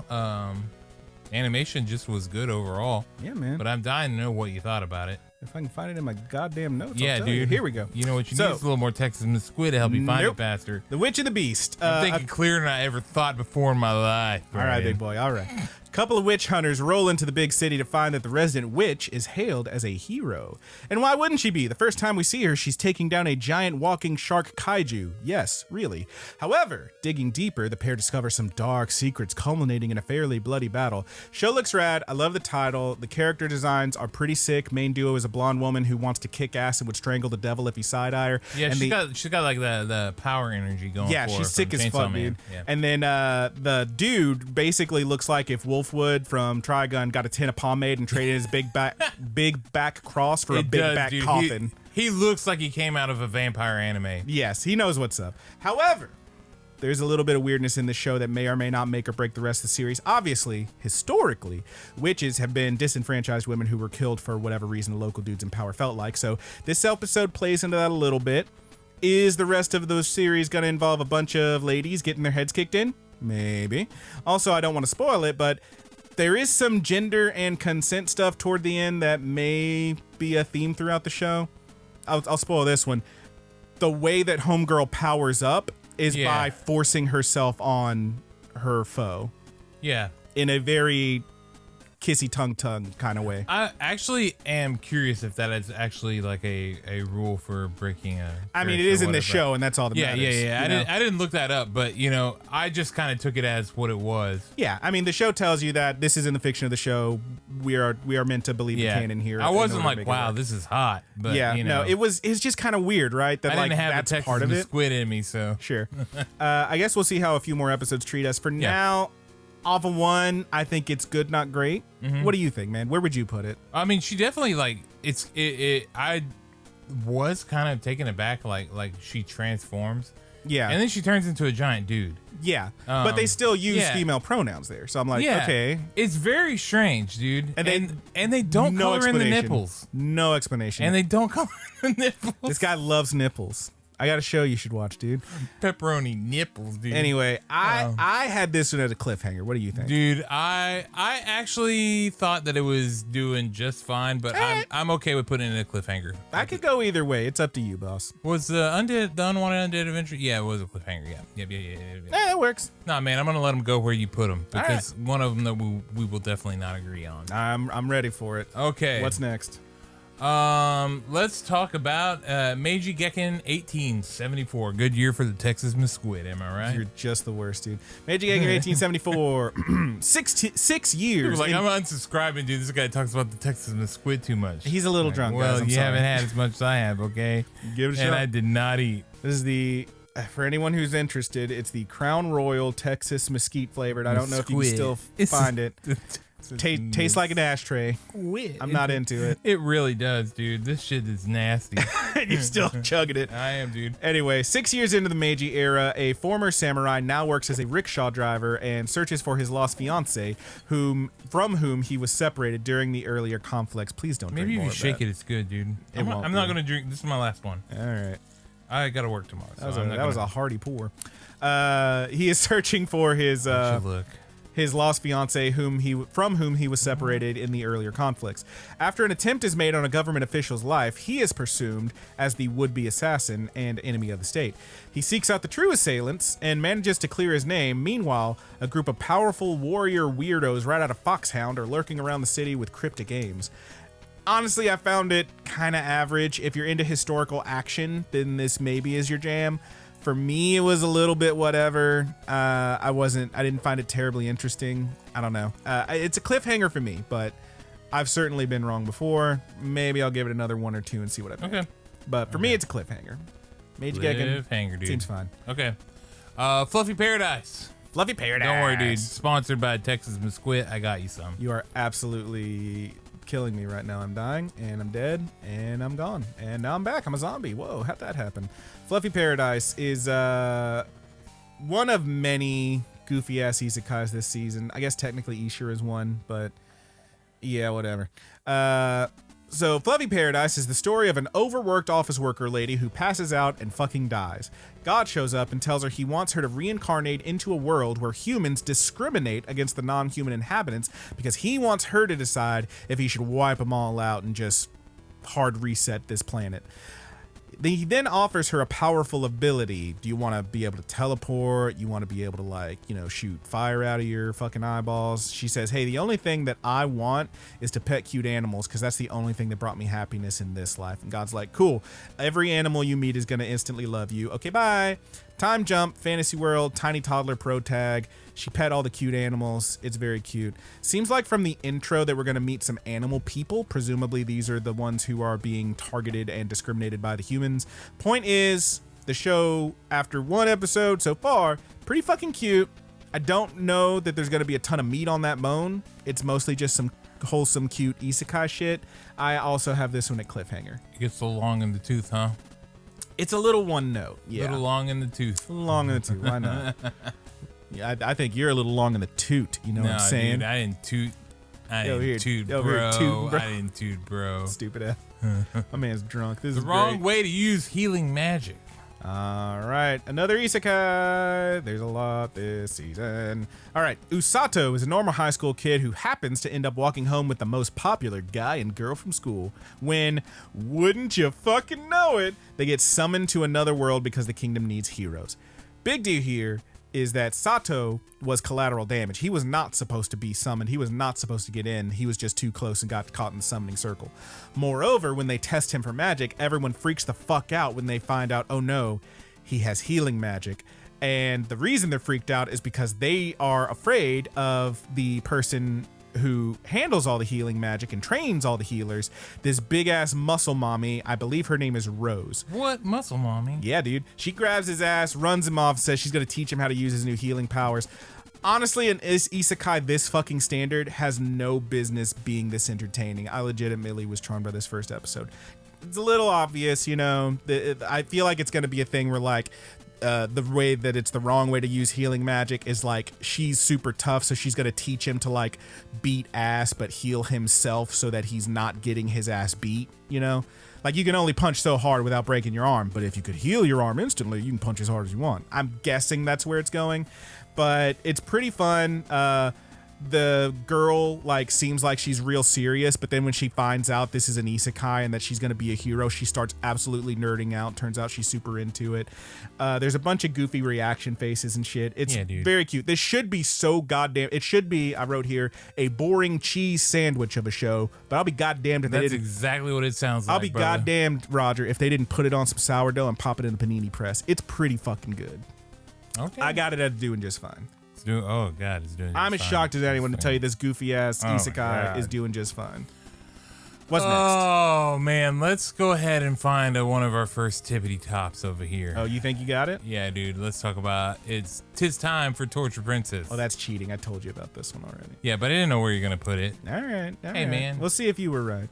Animation just was good overall. Yeah, man. But I'm dying to know what you thought about it. If I can find it in my goddamn notes, Yeah, I'll tell dude. you. Here we go. You know what you So- need is a little more Texas Miss Squid to help you find Nope. it faster. The Witch and the Beast. I'm thinking clearer than I ever thought before in my life. All right, Brian. big boy. All right. A couple of witch hunters roll into the big city to find that the resident witch is hailed as a hero. And why wouldn't she be? The first time we see her, she's taking down a giant walking shark kaiju. Yes, really. However, digging deeper, the pair discover some dark secrets culminating in a fairly bloody battle. Show looks rad. I love the title. The character designs are pretty sick. Main duo is a blonde woman who wants to kick ass and would strangle the devil if he side-eye her. Yeah, and she's got like the power energy going. yeah, for her she's sick from as Chainsaw fuck, Man. dude. Yeah. And then the dude basically looks like if Wolfwood from Trigun got a tin of pomade and traded his big back cross for a It big does, back dude. coffin. He looks like he came out of a vampire anime. Yes, he knows what's up. However, there's a little bit of weirdness in this show that may or may not make or break the rest of the series. Obviously, historically, witches have been disenfranchised women who were killed for whatever reason the local dudes in power felt like. So this episode plays into that a little bit. Is the rest of the series going to involve a bunch of ladies getting their heads kicked in? Maybe. Also, I don't want to spoil it, but there is some gender and consent stuff toward the end that may be a theme throughout the show. I'll spoil this one. The way that Homegirl powers up is Yeah. by forcing herself on her foe Yeah. in a very kissy tongue kind of way. I actually am curious if that is actually like a rule for breaking a. I mean, it character is or in the whatever. show, and that's all that Yeah, matters. yeah. you know? I didn't look that up, but you know, I just kind of took it as what it was. Yeah, I mean, the show tells you that this is in the fiction of the show. We are meant to believe Yeah. the canon here. I in wasn't order to like, make it wow, work. this is hot. But Yeah, you know, no, it's just kind of weird, right? That I like didn't have that's the Texas part of Miss it. Squid in me, so Sure. I guess we'll see how a few more episodes treat us. For Yeah. now, off of one, I think it's good, not great. Mm-hmm. What do you think, man? Where would you put it? I mean, she definitely like I was kind of taken aback, like she transforms. Yeah, And then she turns into a giant dude. yeah, but they still use yeah. female pronouns there, so I'm like, Yeah. okay. It's very strange, dude. And they don't no color in the explanation. nipples. No explanation. And they don't color in the nipples. this guy loves nipples. I got a show you should watch, dude. Pepperoni nipples, dude. Anyway, I had this one as a cliffhanger. What do you think? Dude, I actually thought that it was doing just fine, but I'm okay with putting it in a cliffhanger. I could go either way. It's up to you, boss. Was the Unwanted Undead Adventure? Yeah, it was a cliffhanger. Yeah. That works. Nah, man, I'm gonna let them go where you put them because one of them that we will definitely not agree on. I'm ready for it. Okay. What's next? Let's talk about Meiji Gekken 1874. Good year for the Texas Miss Squid, am I right? You're just the worst, dude. Meiji Gekken 1874. 6 years. People like, in- I'm unsubscribing, dude. This guy talks about the Texas Miss Squid too much. He's a little Like, drunk, well, guys. I'm you sorry. haven't had as much as I have, okay? Give it a And shot. I did not eat. This is the for anyone who's interested. It's the Crown Royal Texas Mesquite flavored. I don't know if you can still find it. Tastes like an ashtray. Squid. I'm not into it. It really does, dude. This shit is nasty. And you're still chugging it. I am, dude. Anyway, 6 years into the Meiji era, a former samurai now works as a rickshaw driver and searches for his lost fiancée, from whom he was separated during the earlier conflicts. Please don't Maybe drink if more you of shake that. it, it's good, dude. It won't I'm not be. gonna drink. This is my last one. All right. I gotta work tomorrow. So That was a hearty pour. He is searching for his look. his lost fiancée, from whom he was separated in the earlier conflicts. After an attempt is made on a government official's life, he is presumed as the would-be assassin and enemy of the state. He seeks out the true assailants and manages to clear his name. Meanwhile, a group of powerful warrior weirdos right out of Foxhound are lurking around the city with cryptic aims. Honestly, I found it kind of average. If you're into historical action, then this maybe is your jam. For me, it was a little bit whatever. I didn't find it terribly interesting. I don't know. It's a cliffhanger for me, but I've certainly been wrong before. Maybe I'll give it another one or two and see what I think. Okay. But for me, it's a cliffhanger. Mage Gekken Cliffhanger, dude. seems fine. Okay. Fluffy Paradise. Fluffy Paradise. Don't worry, dude. Sponsored by Texas Mesquite. I got you some. You are absolutely killing me right now. I'm dying, and I'm dead, and I'm gone. And now I'm back. I'm a zombie. Whoa, how'd that happen? Fluffy Paradise is one of many goofy-ass isekais this season. I guess technically Ishura is one, but yeah, whatever. So Fluffy Paradise is the story of an overworked office worker lady who passes out and fucking dies. God shows up and tells her he wants her to reincarnate into a world where humans discriminate against the non-human inhabitants because he wants her to decide if he should wipe them all out and just hard reset this planet. He then offers her a powerful ability. Do you want to be able to teleport? You want to be able to, like, you know, shoot fire out of your fucking eyeballs? She says, hey, the only thing that I want is to pet cute animals because that's the only thing that brought me happiness in this life. And God's like, cool. Every animal you meet is going to instantly love you. Okay, bye. Time jump, fantasy world, tiny toddler pro tag. She pet all the cute animals. It's very cute. Seems like from the intro that we're going to meet some animal people. Presumably these are the ones who are being targeted and discriminated by the humans. Point is, the show, after one episode so far, pretty fucking cute. I don't know that there's going to be a ton of meat on that bone. It's mostly just some wholesome, cute isekai shit. I also have this one at cliffhanger. It gets so long in the tooth, huh? It's a little one note. Yeah. Little long in the tooth. Long in the tooth. Why not? Yeah, I think you're a little long in the toot. You know what I'm saying? Dude, I didn't toot. I Over here, didn't toot, over here, bro. tootin', bro. I didn't toot, bro. Stupid ass. My man's drunk. This The is wrong great. way to use healing magic. All right, another isekai. There's a lot this season. All right, Usato is a normal high school kid who happens to end up walking home with the most popular guy and girl from school when, wouldn't you fucking know it, they get summoned to another world because the kingdom needs heroes. Big deal here is that Sato was collateral damage. He was not supposed to be summoned. He was not supposed to get in. He was just too close and got caught in the summoning circle. Moreover, when they test him for magic, everyone freaks the fuck out when they find out, oh no, he has healing magic. And the reason they're freaked out is because they are afraid of the person who handles all the healing magic and trains all the healers, this big ass muscle mommy. I believe her name is Rose. What muscle, mommy? Yeah, dude. She grabs his ass, runs him off, says she's going to teach him how to use his new healing powers. Honestly, an isekai this fucking standard has no business being this entertaining. I legitimately was charmed by this first episode. It's a little obvious, you know. I feel like it's going to be a thing where, like, the way that it's the wrong way to use healing magic is like she's super tough, so she's gonna teach him to like beat ass but heal himself so that he's not getting his ass beat, you know? Like you can only punch so hard without breaking your arm, but if you could heal your arm instantly, you can punch as hard as you want. I'm guessing that's where it's going, but it's pretty fun. The girl like seems like she's real serious, but then when she finds out this is an isekai and that she's going to be a hero, she starts absolutely nerding out. Turns out she's super into it. There's a bunch of goofy reaction faces and shit. It's very cute. This should be so goddamn, it should be, I wrote here, a boring cheese sandwich of a show, but I'll be goddamned if they didn't. That's exactly what it sounds like. I'll be goddamned, Roger, if they didn't put it on some sourdough and pop it in the panini press. It's pretty fucking good. Okay. I got it at doing just fine. Oh god, it's doing. I'm as shocked as anyone to tell you this goofy ass isekai is doing just fine. What's next? Oh man, let's go ahead and find one of our first tippity tops over here. Oh, you think you got it? Yeah, dude. Let's talk about Tis time for Torture Princess. Oh, that's cheating. I told you about this one already. Yeah, but I didn't know where you're gonna put it. All right. Hey, man. We'll see if you were right.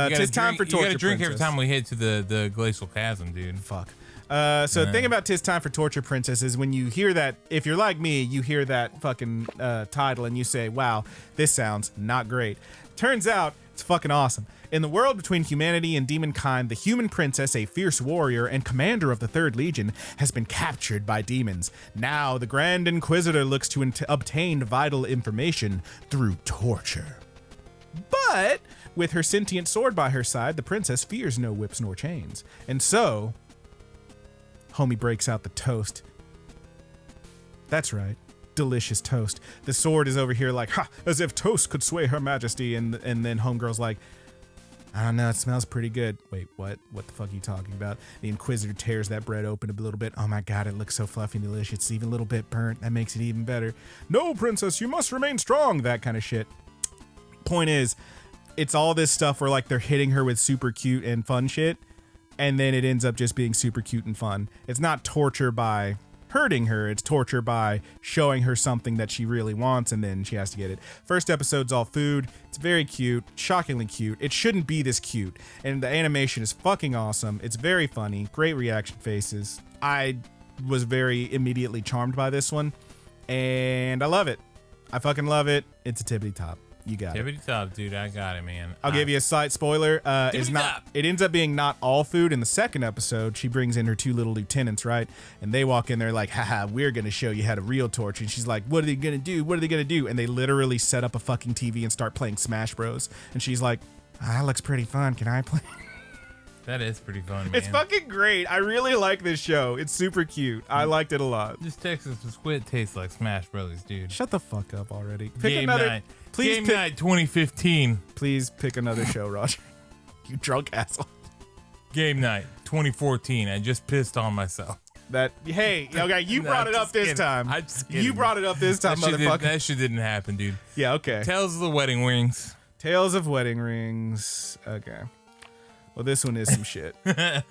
Tis time for Torture You gotta drink Princess. every time we hit to the glacial chasm, dude. Fuck. The thing about Tis Time for Torture Princess is when you hear that, if you're like me, you hear that fucking title and you say, wow, this sounds not great. Turns out, it's fucking awesome. In the world between humanity and demonkind, the human princess, a fierce warrior and commander of the 3rd Legion, has been captured by demons. Now, the Grand Inquisitor looks to obtain vital information through torture. But, with her sentient sword by her side, the princess fears no whips nor chains. And so, homie breaks out the toast. That's right. Delicious toast. The sword is over here like, ha, as if toast could sway her majesty. And then homegirl's like, I don't know, it smells pretty good. Wait, what? What the fuck are you talking about? The Inquisitor tears that bread open a little bit. Oh my god, it looks so fluffy and delicious. It's even a little bit burnt. That makes it even better. No, princess, you must remain strong. That kind of shit. Point is, it's all this stuff where like they're hitting her with super cute and fun shit. and then it ends up just being super cute and fun. It's not torture by hurting her, it's torture by showing her something that she really wants, and then she has to get it. First episode's all food. It's very cute, shockingly cute. It shouldn't be this cute, and the animation is fucking awesome. It's very funny, great reaction faces. I was very immediately charmed by this one, and I love it. I fucking love it. It's a tippity top. You got it. Tippity top, dude. I got it, man. I'll give you a slight spoiler. It's Tippity not. top. It ends up being not all food. In the second episode, she brings in her 2 little lieutenants, right? And they walk in there like, haha, we're going to show you how to real torture. And she's like, what are they going to do? What are they going to do? And they literally set up a fucking TV and start playing Smash Bros. And she's like, that looks pretty fun. Can I play? That is pretty fun, man. It's fucking great. I really like this show. It's super cute. I liked it a lot. This Texas Squid tastes like Smash Brothers, dude. Shut the fuck up already. Pick Game another. night. Please Game pick, night 2015. Please pick another show, Roger. You drunk asshole. Game night 2014. I just pissed on myself. That hey, okay, you No, brought I'm it up just this kidding. time. I'm just kidding. You brought it up this time, motherfucker. That shit didn't happen, dude. Yeah, okay. Tales of the Wedding Rings. Tales of Wedding Rings. Okay. Well, this one is some shit. Son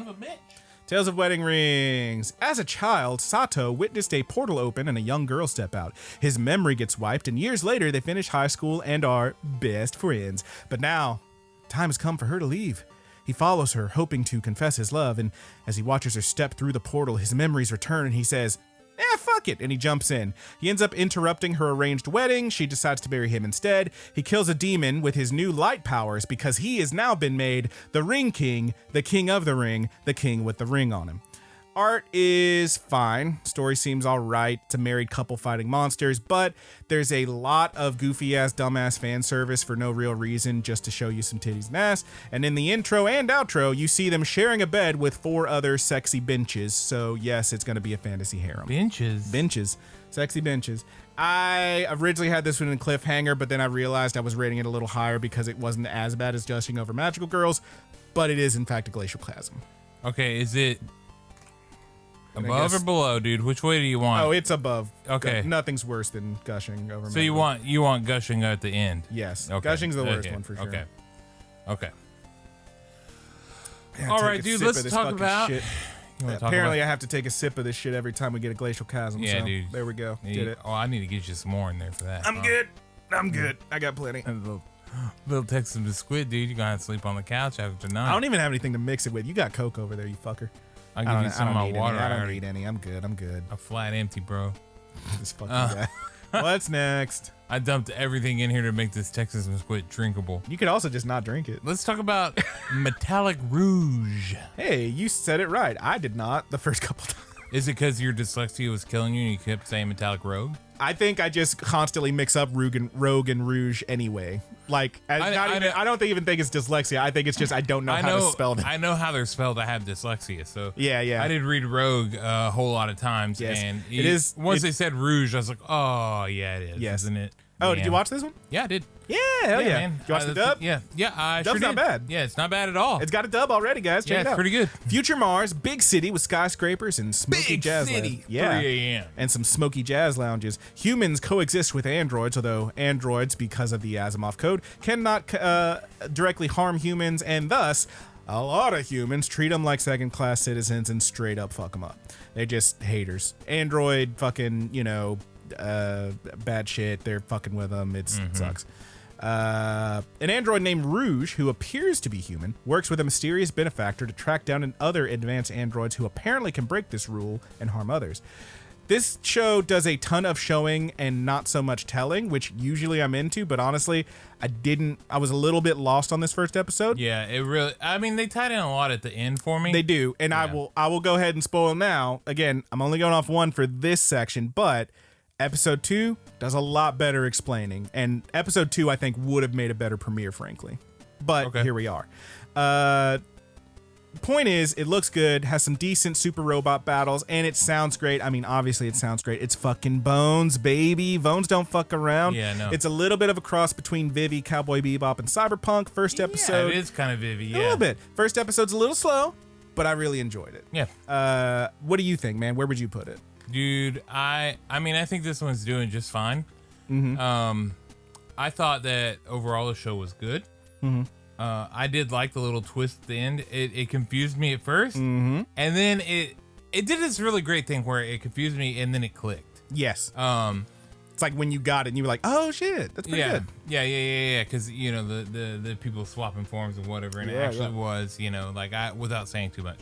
of a bitch. Tales of Wedding Rings. As a child, Sato witnessed a portal open and a young girl step out. His memory gets wiped, and years later, they finish high school and are best friends. But now, time has come for her to leave. He follows her, hoping to confess his love, and as he watches her step through the portal, his memories return, and he says, fuck it, and he jumps in. He ends up interrupting her arranged wedding. She decides to marry him instead. He kills a demon with his new light powers because he has now been made the Ring King, the King of the Ring, the king with the ring on him. Art is fine. Story seems all right. It's a married couple fighting monsters, but there's a lot of goofy ass, dumbass fan service for no real reason, just to show you some titties and ass. And in the intro and outro, you see them sharing a bed with 4 other sexy benches. So yes, it's going to be a fantasy harem. Benches. Sexy benches. I originally had this one in cliffhanger, but then I realized I was rating it a little higher because it wasn't as bad as Gushing Over Magical Girls, but it is in fact a glacial chasm. Okay, is it And I above guess- or below, dude? Which way do you want? Oh, it's above. Okay. Nothing's worse than Gushing Over So you want gushing at the end? Yes. Okay. Gushing's the worst Okay. one for sure. Okay. Yeah, All take right, a dude, sip let's of this talk fucking about- shit. You wanna talk Apparently, about- I have to take a sip of this shit every time we get a glacial chasm. Yeah, so dude. There we go. You- Did it. Oh, I need to get you some more in there for that. I'm good. I'm good. I got plenty. A little Texas Squid, dude. You're gonna have to sleep on the couch after tonight. I don't even have anything to mix it with. You got Coke over there, you fucker. I'll give you some of my need water. Any. I don't already- need any. I'm good. I'm good. A flat empty, bro. This fucking guy. What's next? I dumped everything in here to make this Texas Squid drinkable. You could also just not drink it. Let's talk about Metallic Rouge. Hey, you said it right. I did not the first couple times. Is it because your dyslexia was killing you and you kept saying Metallic Rogue? I think I just constantly mix up Rogue and Rouge anyway. Like, I don't even think it's dyslexia. I think it's just I don't know how to spell them. I know how they're spelled. I have dyslexia, so Yeah. I did read Rogue a whole lot of times, Yes. and It is- Once it- they said Rouge, I was like, oh yeah, it is, Yes. isn't it? Oh, did Yeah. you watch this one? Yeah, I did. Yeah, hell yeah. man. Did you watch the dub? Yeah, I Dub's sure not did. bad. Yeah, it's not bad at all. It's got a dub already, guys. Check Yeah, it it's out. pretty good. Future Mars, big city with skyscrapers and smoky Big jazz city, lounges. Yeah. 3 a.m. And some smoky jazz lounges. Humans coexist with androids, although androids, because of the Asimov code, cannot directly harm humans, and thus a lot of humans treat them like second-class citizens and straight up fuck them up. They're just haters. Android fucking, bad shit. They're fucking with them. It sucks. An android named Rouge, who appears to be human, works with a mysterious benefactor to track down other advanced androids who apparently can break this rule and harm others. This show does a ton of showing and not so much telling, which usually I'm into, but honestly, I was a little bit lost on this first episode. Yeah, it really. I mean, they tied in a lot at the end for me. They do, and Yeah. I will go ahead and spoil now. Again, I'm only going off one for this section, but episode 2 does a lot better explaining, and episode 2 I think would have made a better premiere, frankly. But Okay. here we are. Point is, it looks good, has some decent super robot battles, and it sounds great. I mean, obviously it sounds great. It's fucking Bones, baby. Bones don't fuck around. Yeah, no. It's a little bit of a cross between Vivi, Cowboy Bebop, and Cyberpunk. First episode, Yeah, it is kind of Vivi. Yeah. a little bit. First episode's a little slow, but I really enjoyed it. Yeah. What do you think, man? Where would you put it? Dude, I mean, I think this one's doing just fine. I thought that overall the show was good. I did like the little twist at the end. It confused me at 1st, and then it did this really great thing where it confused me and then it clicked. Yes. It's like when you got it and you were like, oh shit, that's pretty good. Yeah. Because the people swapping forms and whatever, and it actually was like without saying too much.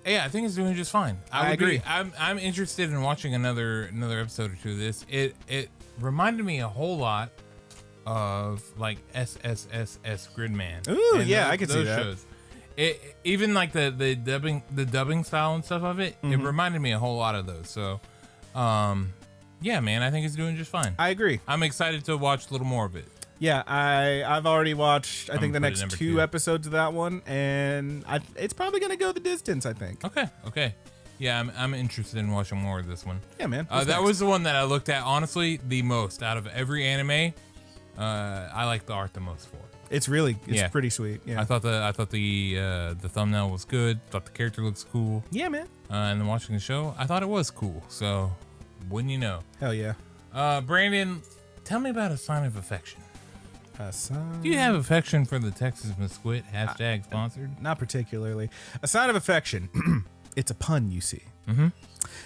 Yeah, I think it's doing just fine. I agree. I'm interested in watching another episode or two of this. It reminded me a whole lot of like SSSS Gridman. Ooh, yeah, I can see that. Shows. Even like the dubbing style and stuff of it, it reminded me a whole lot of those. So, yeah, man, I think it's doing just fine. I agree. I'm excited to watch a little more of it. Yeah, I've already watched, I think, the next 2 2. episodes of that one, and it's probably going to go the distance, I think. Okay. Yeah, I'm interested in watching more of this one. Yeah, man. That was the one that I looked at, honestly, the most. Out of every anime, I like the art the most for. It's pretty sweet. Yeah. I thought the thumbnail was good. Thought the character looks cool. Yeah, man. And then watching the show, I thought it was cool. So, wouldn't you know? Hell yeah. Brandon, tell me about A Sign of Affection. Do you have affection for the Texas Mesquite? # sponsored? Not particularly. A Sign of Affection. It's a pun, you see.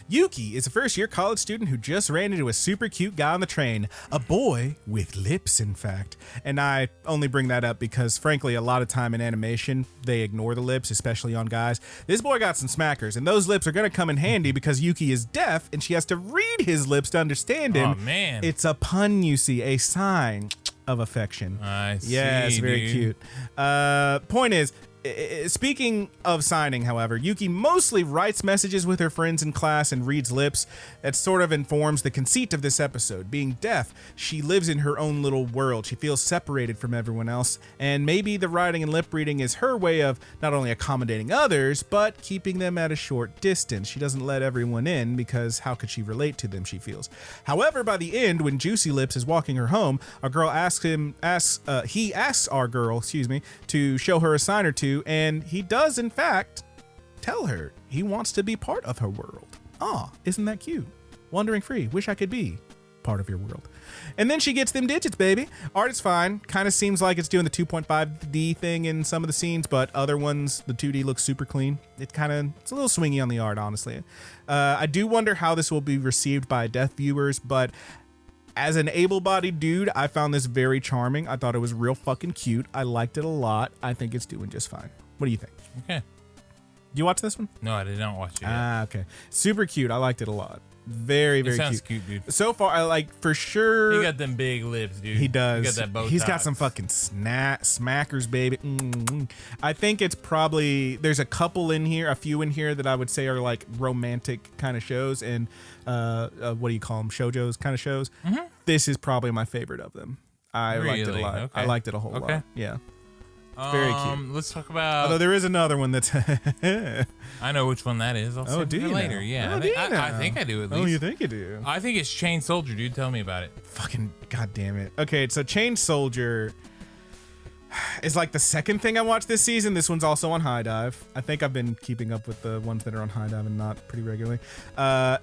Yuki is a first-year college student who just ran into a super cute guy on the train. A boy with lips, in fact. And I only bring that up because, frankly, a lot of time in animation, they ignore the lips, especially on guys. This boy got some smackers, and those lips are going to come in handy because Yuki is deaf, and she has to read his lips to understand him. Oh, man. It's a pun, you see. A sign of affection. I see. Yeah, it's very dude. cute. Point is, speaking of signing, however, Yuki mostly writes messages with her friends in class and reads lips. That sort of informs the conceit of this episode. Being deaf, she lives in her own little world. She feels separated from everyone else, and maybe the writing and lip reading is her way of not only accommodating others, but keeping them at a short distance. She doesn't let everyone in because how could she relate to them, she feels. However, by the end, when Juicy Lips is walking her home, he asks our girl, to show her a sign or two, and he does, in fact, tell her he wants to be part of her world. Aw, isn't that cute? Wandering free, wish I could be part of your world. And then she gets them digits, baby. Art is fine. Kind of seems like it's doing the 2.5D thing in some of the scenes, but other ones, the 2D looks super clean. It's a little swingy on the art, honestly. I do wonder how this will be received by deaf viewers, but as an able-bodied dude, I found this very charming. I thought it was real fucking cute. I liked it a lot. I think it's doing just fine. What do you think? Okay. You watch this one? No, I did not watch it yet. Okay. Super cute. I liked it a lot. Very, very sounds cute. dude. So far, I like for sure. He got them big lips, dude. He does. He got that bow He's got ties. some fucking smackers, baby. I think it's probably there's a few in here that I would say are like romantic kind of shows and what do you call them? Shoujos kind of shows. This is probably my favorite of them. I liked it a lot. Okay. I liked it a whole lot. Yeah. Very cute. Let's talk about. Although there is another one that's. I know which one that is. I'll say do you later. know? Yeah, Oh, do you know? I think I do at least. Oh, you think you do? I think it's Chain Soldier, dude. Tell me about it. Fucking goddamn it. Okay, so Chain Soldier is like the second thing I watched this season. This one's also on High Dive. I think I've been keeping up with the ones that are on High Dive and not pretty regularly.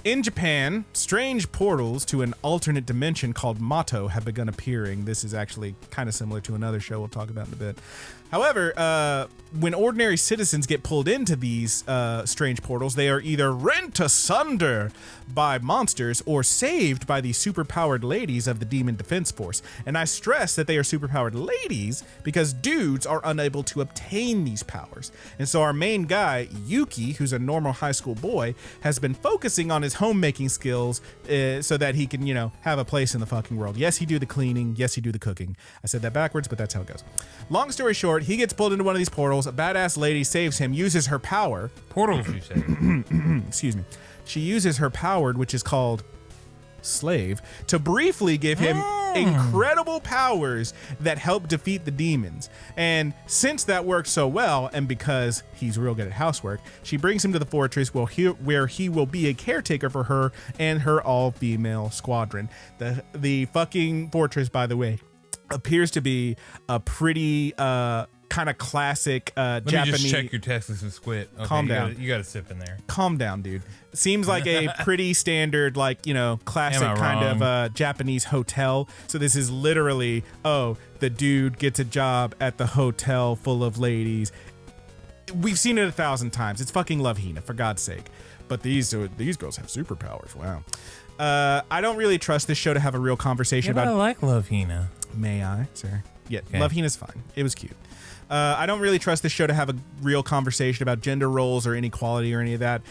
In Japan, strange portals to an alternate dimension called Mato have begun appearing. This is actually kind of similar to another show we'll talk about in a bit. However, when ordinary citizens get pulled into these strange portals, they are either rent asunder by monsters or saved by the superpowered ladies of the Demon Defense Force. And I stress that they are superpowered ladies because dudes are unable to obtain these powers. And so our main guy, Yuki, who's a normal high school boy, has been focusing on his homemaking skills so that he can, have a place in the fucking world. Yes, he do the cleaning. Yes, he do the cooking. I said that backwards, but that's how it goes. Long story short, he gets pulled into one of these portals. A badass lady saves him, uses her power. Portals, you say? Excuse me. She uses her power, which is called Slave, to briefly give him incredible powers that help defeat the demons. And since that works so well, and because he's real good at housework, she brings him to the fortress where he will be a caretaker for her and her all-female squadron. The fucking fortress, by the way, appears to be a pretty kind of classic Let Japanese. me just check your Texas and Squid. Okay, Calm down. You got a sip in there. Calm down, dude. Seems like a pretty standard, like, classic Am I kind wrong? of Japanese hotel. So this is literally, the dude gets a job at the hotel full of ladies. We've seen it 1,000 times. It's fucking Love Hina, for God's sake. But these girls have superpowers. Wow. I don't really trust this show to have a real conversation I about. like Love Hina. May I, sir? Yeah, Okay. Love Hina's fine. It was cute. I don't really trust this show to have a real conversation about gender roles or inequality or any of that.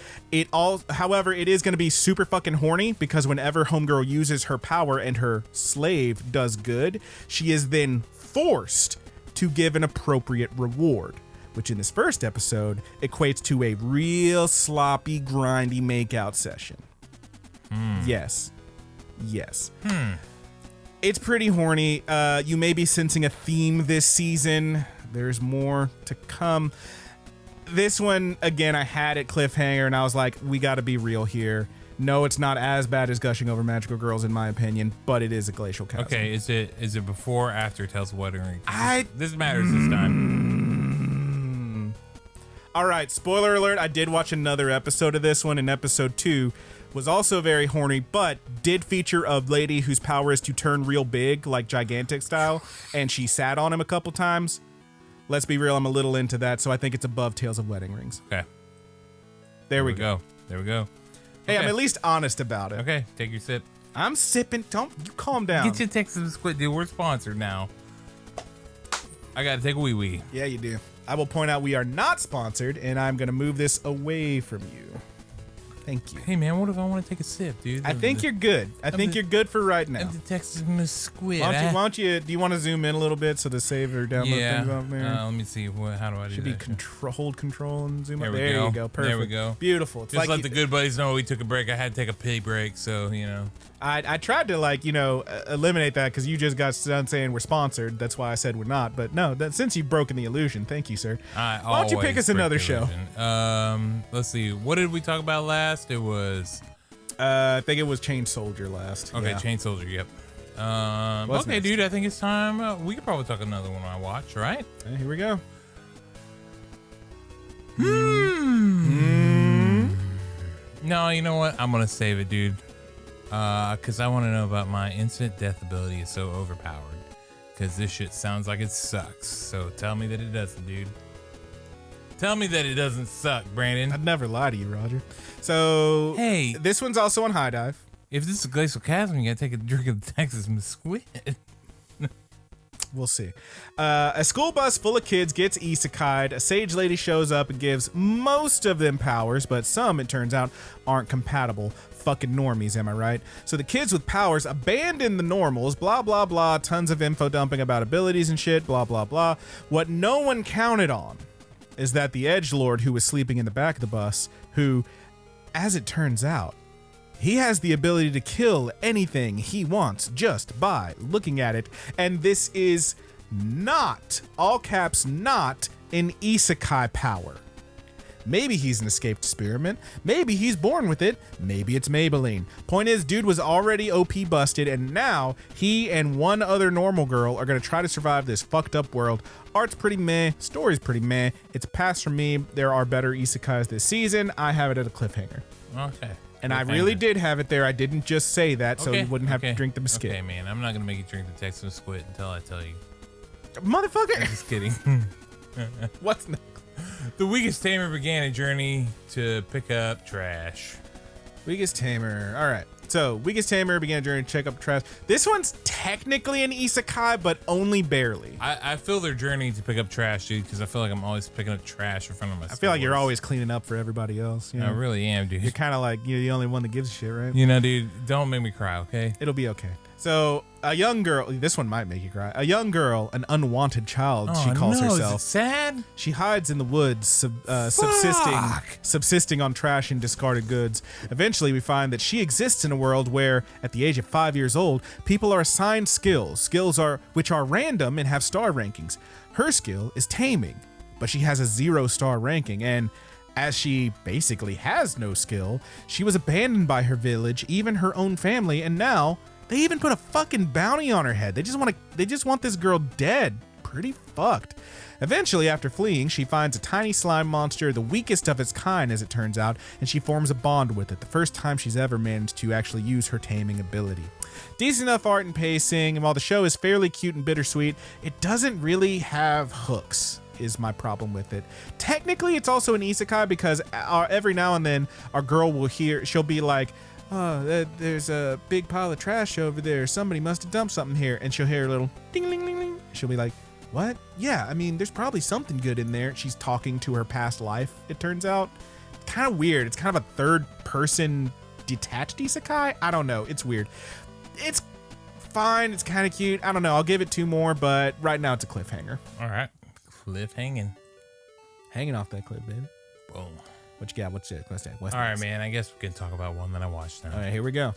However, it is going to be super fucking horny because whenever Homegirl uses her power and her slave does good, she is then forced to give an appropriate reward, which in this first episode equates to a real sloppy, grindy makeout session. Yes. It's pretty horny. You may be sensing a theme this season. There's more to come. This one, again, I had it cliffhanger, and I was like, we got to be real here. No, it's not as bad as Gushing Over Magical Girls, in my opinion, but it is a glacial chasm. Okay, is it before or after Tales of Wedding Ring? I- This matters this time. All right, spoiler alert, I did watch another episode of this one, and episode 2 was also very horny, but did feature a lady whose power is to turn real big, like gigantic style, and she sat on him a couple times. Let's be real, I'm a little into that, so I think it's above Tales of Wedding Rings. Okay. There we go. There we go. Hey, I'm Okay. at least honest about it. Okay, take your sip. I'm sipping. Don't you calm down. Get your Texas and Squid, dude. We're sponsored now. I gotta take a wee wee. Yeah, you do. I will point out we are not sponsored, and I'm going to move this away from you. Thank you. Hey man, what if I want to take a sip, dude? I think you're good. I think you're good for right now. the Texas and Squid. Why don't you, do you want to zoom in a little bit so the save or download Yeah. things off there? Let me see. How do I do Should be that? hold control and zoom There up. we There go. you go. Perfect. There we go. Beautiful. It's Just like let the good buddies know we took a break. I had to take a pee break, so I tried to eliminate that because you just got done saying we're sponsored. That's why I said we're not. But no, since you've broken the illusion, thank you, sir. Why Why don't you pick us another show? Let's see. What did we talk about last? It was I think it was Chain Soldier last. okay, Yeah. Chain Soldier. Yep. What's Okay, next? dude. I think it's time. We could probably talk another one I watch, right? Hey, here we go. No, you know what? I'm gonna save it, dude. Cause I want to know about my instant death ability is so overpowered. Cause this shit sounds like it sucks. So tell me that it doesn't, dude. Tell me that it doesn't suck, Brandon. I'd never lie to you, Roger. So Hey. this one's also on High Dive. If this is a glacial chasm, you gotta take a drink of the Texas Squid. We'll see. A school bus full of kids gets isekai'd. A sage lady shows up and gives most of them powers, but some, it turns out, aren't compatible. Fucking normies, am I right? So the kids with powers abandon the normals, blah, blah, blah, tons of info dumping about abilities and shit, blah, blah, blah. What no one counted on is that the edgelord who was sleeping in the back of the bus, who, as it turns out, he has the ability to kill anything he wants just by looking at it. And this is not, all caps, not an isekai power. Maybe he's an escaped experiment. Maybe he's born with it. Maybe it's Maybelline. Point is, dude was already OP busted, and now he and one other normal girl are going to try to survive this fucked up world. Art's pretty meh. Story's pretty meh. It's a pass from me. There are better isekais this season. I have it at a cliffhanger. Okay. And I really did have it there. I didn't just say that so Okay, you wouldn't have to okay, drink the biscuit. Okay, man. I'm not gonna make you drink the Texas Squid until I tell you. Motherfucker. Just kidding. What's next? The weakest tamer began a journey to pick up trash. Weakest Tamer. All right. So, Weakest Tamer began a journey to check up trash. This one's technically an isekai, but only barely. I feel their journey to pick up trash, dude, because I feel like I'm always picking up trash in front of my I feel like you're always cleaning up for everybody else. You know? I really am, You're dude. kind of like you're the only one that gives a shit, right? You know, dude, don't make me cry, okay? It'll be okay. So, a young girl, this one might make you cry. A young girl, an unwanted child, she calls no, herself. Is it sad? She hides in the woods, subsisting on trash and discarded goods. Eventually, we find that she exists in a world where, at the age of 5 years old, people are assigned skills which are random and have star rankings. Her skill is taming, but she has a 0-star ranking, and as she basically has no skill, she was abandoned by her village, even her own family, and now they even put a fucking bounty on her head. They just want this girl dead, pretty fucked. Eventually, after fleeing, she finds a tiny slime monster, the weakest of its kind as it turns out, and she forms a bond with it, the first time she's ever managed to actually use her taming ability. Decent enough art and pacing, and while the show is fairly cute and bittersweet, it doesn't really have hooks, is my problem with it. Technically, it's also an isekai because every now and then our girl will she'll be like, oh, there's a big pile of trash over there. Somebody must have dumped something here. And she'll hear a little ding, ling, ling, ling. She'll be like, what? Yeah, I mean, there's probably something good in there. She's talking to her past life, it turns out. Kind of weird. It's kind of a third-person detached isekai. I don't know. It's weird. It's fine. It's kind of cute. I don't know. I'll give it 2 more, but right now it's a cliffhanger. All right. Cliff hanging. Hanging off that cliff, baby. Boom. What you got? What's that? All right, man. I guess we can talk about one that I watched now. All right, here we go.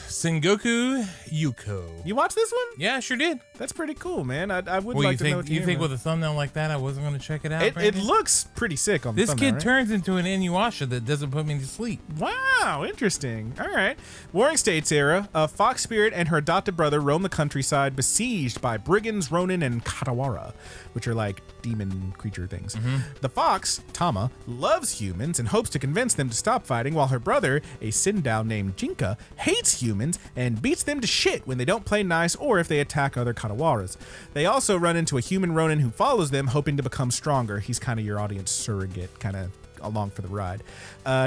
Sengoku Yuko. You watched this one? Yeah, I sure did. That's pretty cool, man. I would Well, like to know what you think with a thumbnail like that, I wasn't going to check it out? it Brandon? looks pretty sick on the This thumbnail, kid right? turns into an Inuyasha that doesn't put me to sleep. Wow, interesting. All right. Warring States era, Fox Spirit and her adopted brother roam the countryside besieged by brigands, ronin, and katawara, which are like demon creature things. The fox, Tama, loves humans and hopes to convince them to stop fighting, while her brother, a Sindao named Jinka, hates humans and beats them to shit when they don't play nice or if they attack other katawaras. They also run into a human ronin who follows them, hoping to become stronger. He's kind of your audience surrogate, kind of along for the ride.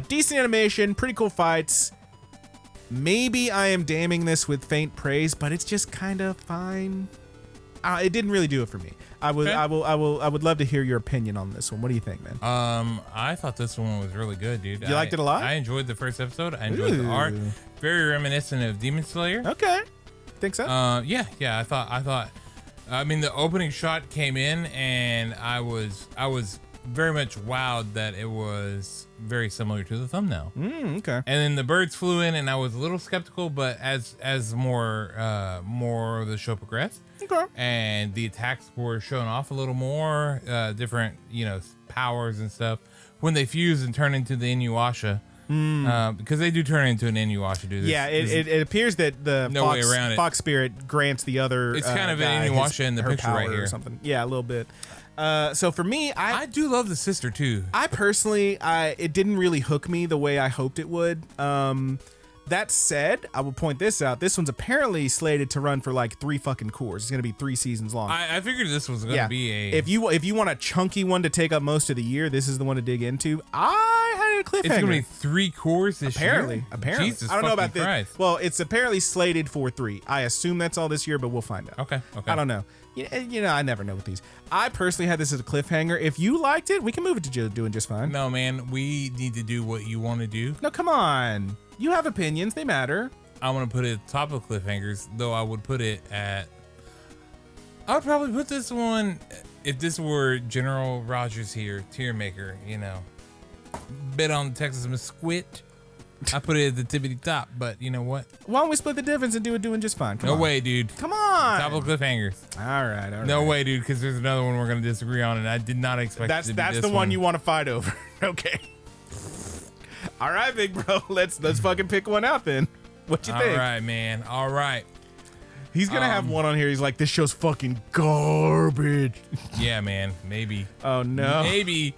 Decent animation, pretty cool fights. Maybe I am damning this with faint praise, but it's just kind of fine. It didn't really do it for me. I would love to hear your opinion on this one. What do you think, man? I thought this one was really good, dude. You liked it a lot? I enjoyed the first episode. I enjoyed the art. Very reminiscent of Demon Slayer. Okay. Think so? Yeah. I thought. I mean, the opening shot came in, and I was very much wowed that it was very similar to the thumbnail. Okay. And then the birds flew in, and I was a little skeptical, but as more of the show progressed, Okay. and the attacks were showing off a little more, different powers and stuff, when they fuse and turn into the Inuyasha, because they do turn into an Inuyasha, dude. It appears that the No way around it. Fox Spirit grants the other. It's kind of an guy Inuyasha in the her picture right power or here. something. Yeah, a little bit. So for me, I do love the sister too. I personally, it didn't really hook me the way I hoped it would. That said, I will point this out. This one's apparently slated to run for like 3 fucking cours. It's going to be 3 seasons long. I figured this was going to be a. If you want a chunky one to take up most of the year, this is the one to dig into. I had a cliffhanger. It's going to be 3 cours this year. Apparently. Jesus I don't know about fucking Christ. this. Well, it's apparently slated for 3. I assume that's all this year, but we'll find out. Okay. I don't know. I never know with these. I personally had this as a cliffhanger. If you liked it, we can move it to doing just fine. No, man, we need to do what you want to do. No, come on. You have opinions. They matter. I want to put it at the top of cliffhangers, though I would put it at. I would probably put this one, if this were General Rogers here, tier maker, bet on Texas Mesquite. I put it at the tippity top, but you know what? Why don't we split the difference and do it doing just fine? Come on. No way, dude. Come on. Top of cliffhangers. All right. No way, dude, because there's another one we're going to disagree on, and I did not expect it to be That's this the one you want to fight over. Okay. All right, big bro. Let's fucking pick one out then. What you think? All right, man. All right. He's gonna have one on here. He's like, this show's fucking garbage. Yeah, man. Maybe. Oh no. Maybe.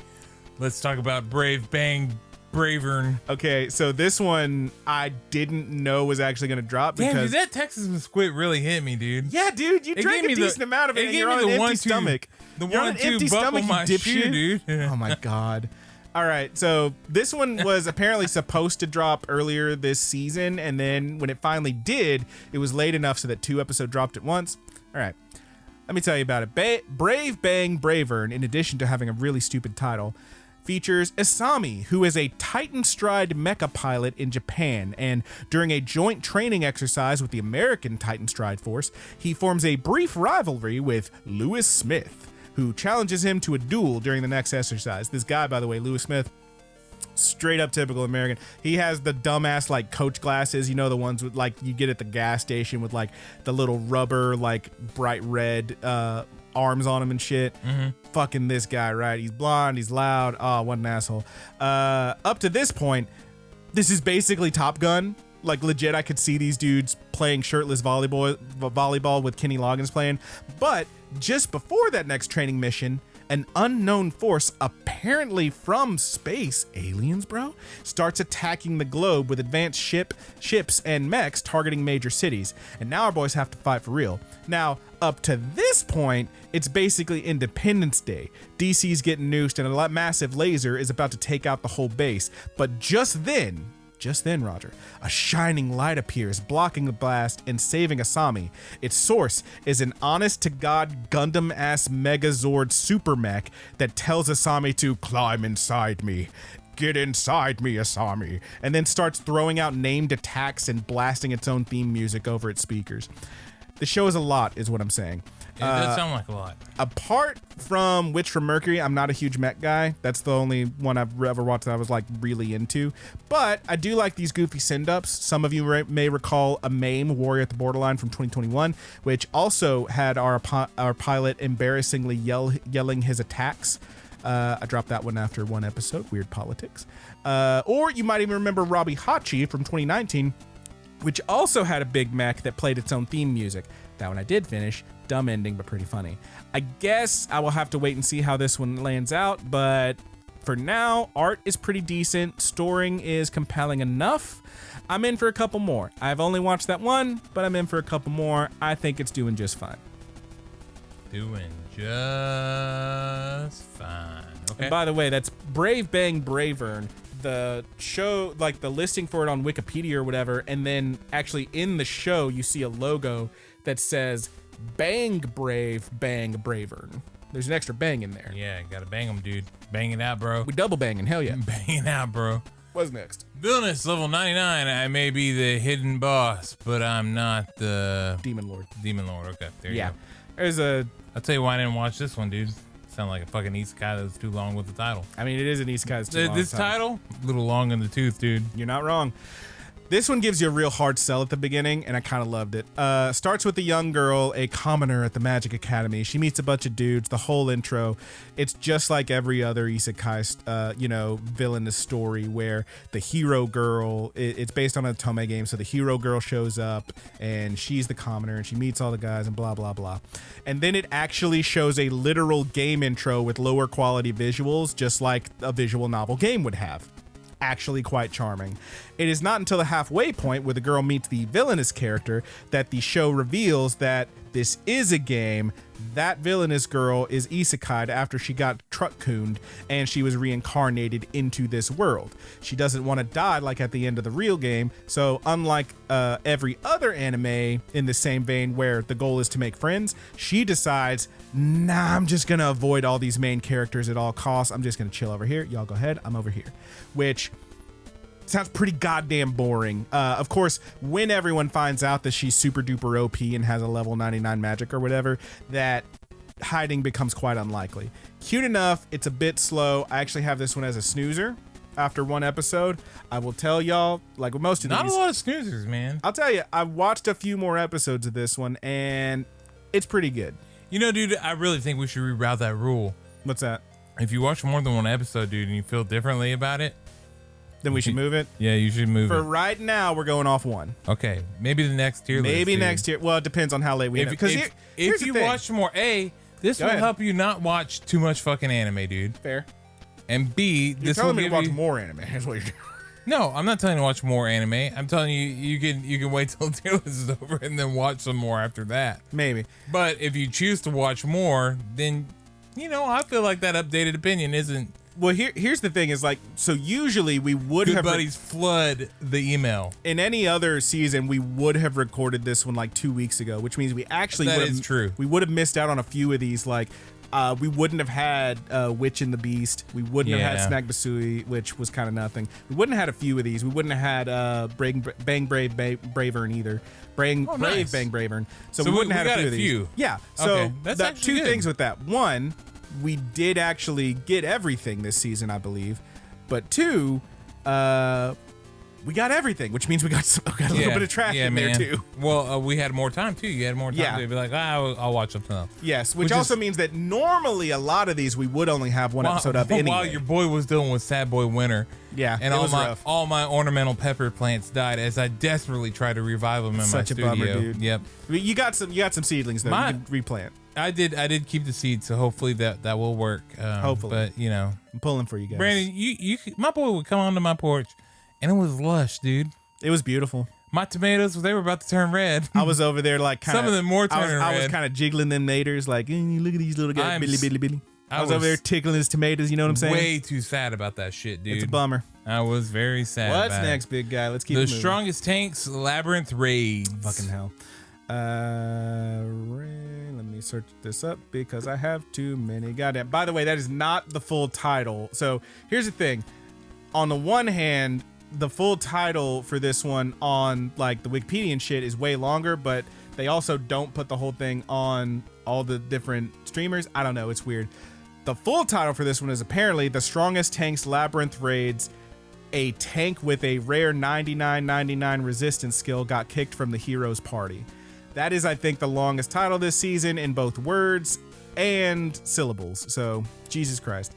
Let's talk about Brave Bang Bravern. Okay, so this one I didn't know was actually gonna drop Damn, because dude, that Texas Mesquite really hit me, dude. yeah, dude, you It drank gave a me decent amount of it, it and gave you're me on the an empty 1-2 stomach. The You're on an 1-2 empty buckle stomach, you my shoe, dipshit. dude. Oh my god. All right, so this one was apparently supposed to drop earlier this season, and then when it finally did, it was late enough so that 2 episodes dropped at once. All right, let me tell you about it. Brave Bang Bravern, in addition to having a really stupid title, features Isami, who is a Titan Stride mecha pilot in Japan, and during a joint training exercise with the American Titan Stride Force, he forms a brief rivalry with Lewis Smith, who challenges him to a duel during the next exercise. This guy, by the way, Lewis Smith, straight up typical American. He has the dumbass like coach glasses, the ones with like you get at the gas station with like the little rubber like bright red arms on him and shit. Fucking this guy, right? He's blonde, he's loud. Oh, what an asshole. Up to this point, this is basically Top Gun, Like legit, I could see these dudes playing shirtless volleyball with Kenny Loggins playing. But just before that next training mission, an unknown force, apparently from space, aliens, bro, starts attacking the globe with advanced ships and mechs targeting major cities. And now our boys have to fight for real. Now, up to this point, it's basically Independence Day. DC's getting noosed and a massive laser is about to take out the whole base. But just then, Roger, a shining light appears, blocking the blast and saving Asami. Its source is an honest-to-God Gundam-ass Megazord super mech that tells Asami to climb inside me. Get inside me, Asami. And then starts throwing out named attacks and blasting its own theme music over its speakers. The show is a lot, is what I'm saying. It does sound like a lot. Apart from Witch from Mercury, I'm not a huge mech guy. That's the only one I've ever watched that I was like really into. But I do like these goofy send-ups. Some of you may recall a MAME, Warrior at the Borderline from 2021, which also had our pilot embarrassingly yelling his attacks. I dropped that one after one episode, weird politics. Or you might even remember Robbie Hachi from 2019, which also had a big mech that played its own theme music. That one I did finish. Dumb ending, but pretty funny. I guess I will have to wait and see how this one lands out, but for now, art is pretty decent. Storing is compelling enough. I'm in for a couple more. I've only watched that one, but I'm in for a couple more. I think it's doing just fine. Doing just fine. Okay. And by the way, that's Brave Bang Bravern. The show, like the listing for it on Wikipedia or whatever, and then actually in the show, you see a logo that says Bang Brave Bang Bravern. There's an extra bang in there. Yeah, gotta bang them, dude. Bang it out, bro. We double banging, hell yeah. Bang it out, bro. What's next? Villainous level 99. I may be the hidden boss, but I'm not the Demon Lord. Demon Lord. Okay, there you Yeah. go. There's a, I'll tell you why I didn't watch this one, dude. Sound like a fucking isekai that was too long with the title. I mean, it is an isekai. This title, a little long in the tooth, dude. You're not wrong. This one gives you a real hard sell at the beginning, and I kind of loved it. Starts with a young girl, a commoner at the Magic Academy. She meets a bunch of dudes. The whole intro, it's just like every other isekai, villainous story where the hero girl, it's based on a Otome game, so the hero girl shows up, and she's the commoner, and she meets all the guys, and blah, blah, blah. And then it actually shows a literal game intro with lower quality visuals, just like a visual novel game would have. Actually quite charming. It is not until the halfway point where the girl meets the villainous character that the show reveals that this is a game. That villainous girl is isekai'd after she got truck-cooned and she was reincarnated into this world. She doesn't want to die like at the end of the real game, so unlike every other anime in the same vein where the goal is to make friends, she decides, nah, I'm just gonna avoid all these main characters at all costs. I'm just gonna chill over here. Y'all go ahead, I'm over here. Which sounds pretty goddamn boring. Of course, when everyone finds out that she's super duper OP and has a level 99 magic or whatever, that hiding becomes quite unlikely. Cute enough, it's a bit slow. I actually have this one as a snoozer after one episode. I will tell y'all, like with most of Not these, a lot of snoozers, man. I'll tell you, I watched a few more episodes of this one and it's pretty good. You know, dude, I really think we should reroute that rule. What's that? If you watch more than one episode, dude, and you feel differently about it, Then we should move it. yeah, you should move For it. right now, we're going off one. Okay, maybe the next tier list. Maybe dude. next year. Well, it depends on how late we end up. Because If you watch more, A, this Go will ahead. help you not watch too much fucking anime, dude. fair. And B, You're this will telling me to give watch you... more anime. Is what you're doing. No, I'm not telling you to watch more anime. I'm telling you you can wait till tier list is over and then watch some more after that. Maybe. But if you choose to watch more, then I feel like that updated opinion isn't. Well, here's the thing: is like, so usually we would Good have buddies flood the email. in any other season we would have recorded this one like 2 weeks ago, which means we actually That would is true. We would have missed out on a few of these. Like, we wouldn't have had Witch and the Beast. We wouldn't have Yeah. had Snack Basui, which was kind of nothing. We wouldn't have had a few of these. We wouldn't have had Bang Brave Bravern either. Brave nice. Bang Bravern. So So we wouldn't we have got a few a of these. few. Yeah. So Okay, that's that actually two good. things with that. One, we did actually get everything this season, I believe. But two, we got everything, which means we got a little bit of trash in there too. Well, we had more time too. You had more time to be like, I'll watch something else. Yes, which also means that normally a lot of these we would only have one episode of anyway. While your boy was dealing with Sad Boy Winter. Yeah, and it was rough. all my ornamental pepper plants died as I desperately tried to revive them in Such my studio. Such a bummer, dude. Yep. You got some seedlings though. You can replant. I did keep the seeds, so hopefully that will work. Hopefully, but you know, I'm pulling for you guys. Brandon, my boy would come onto my porch, and it was lush, dude. It was beautiful. My tomatoes, they were about to turn red. I was over there like some of them more turning red. I was kind of jiggling them naters like, look at these little guys, billy. I was over there tickling his tomatoes. You know what I'm saying? Way too sad about that shit, dude. It's a bummer. I was very sad. What's next, big guy? Let's keep the moving. Strongest Tanks Labyrinth Raids. Fucking hell. Let me search this up because I have too many. Goddamn. By the way, that is not the full title. So here's the thing. On the one hand, the full title for this one on like the Wikipedia and shit is way longer, but they also don't put the whole thing on all the different streamers. I don't know. It's weird. The full title for this one is apparently The Strongest Tanks Labyrinth Raids. A tank with a rare 99/99 resistance skill got kicked from the hero's party. That is, I think, the longest title this season in both words and syllables. So, Jesus Christ.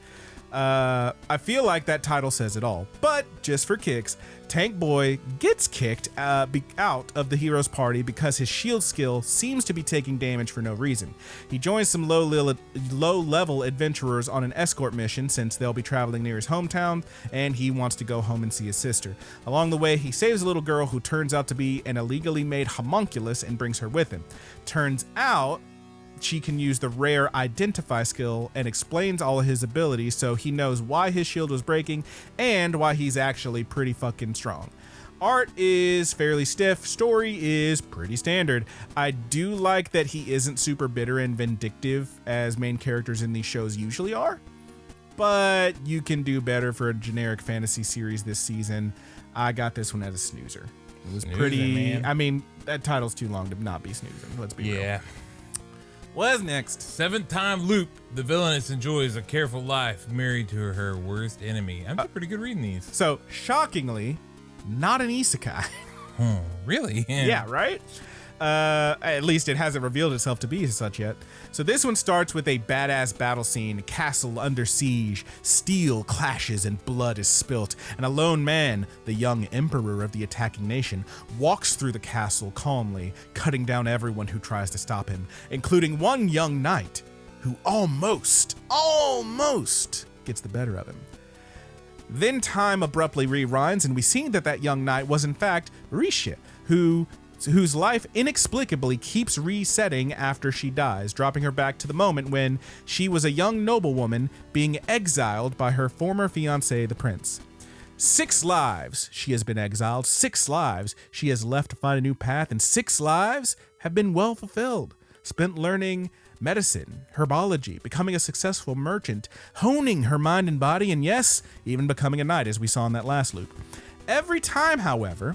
I feel like that title says it all. But just for kicks, Tank Boy gets kicked out of the hero's party because his shield skill seems to be taking damage for no reason. He joins some low-level adventurers on an escort mission since they'll be traveling near his hometown, and he wants to go home and see his sister. Along the way, he saves a little girl who turns out to be an illegally made homunculus and brings her with him. Turns out she can use the rare Identify skill and explains all of his abilities, so he knows why his shield was breaking and why he's actually pretty fucking strong. Art is fairly stiff, story is pretty standard. I do like that he isn't super bitter and vindictive as main characters in these shows usually are, but you can do better for a generic fantasy series this season. I got this one as a snoozer. It was pretty, man. I mean, that title's too long to not be snoozing, let's be real. What's next? 7th time loop. The villainess enjoys a careful life married to her worst enemy. I'm pretty good reading these. So, shockingly, not an isekai. Really? Yeah, right? At least it hasn't revealed itself to be as such yet. So this one starts with a badass battle scene, castle under siege, steel clashes and blood is spilt, and a lone man, the young emperor of the attacking nation, walks through the castle calmly, cutting down everyone who tries to stop him, including one young knight who almost gets the better of him. Then time abruptly rewinds, and we see that young knight was in fact Risha, whose life inexplicably keeps resetting after she dies, dropping her back to the moment when she was a young noblewoman being exiled by her former fiancé, the prince. 6 lives she has been exiled, 6 lives she has left to find a new path, and 6 lives have been well fulfilled, spent learning medicine, herbology, becoming a successful merchant, honing her mind and body, and yes, even becoming a knight, as we saw in that last loop. Every time, however,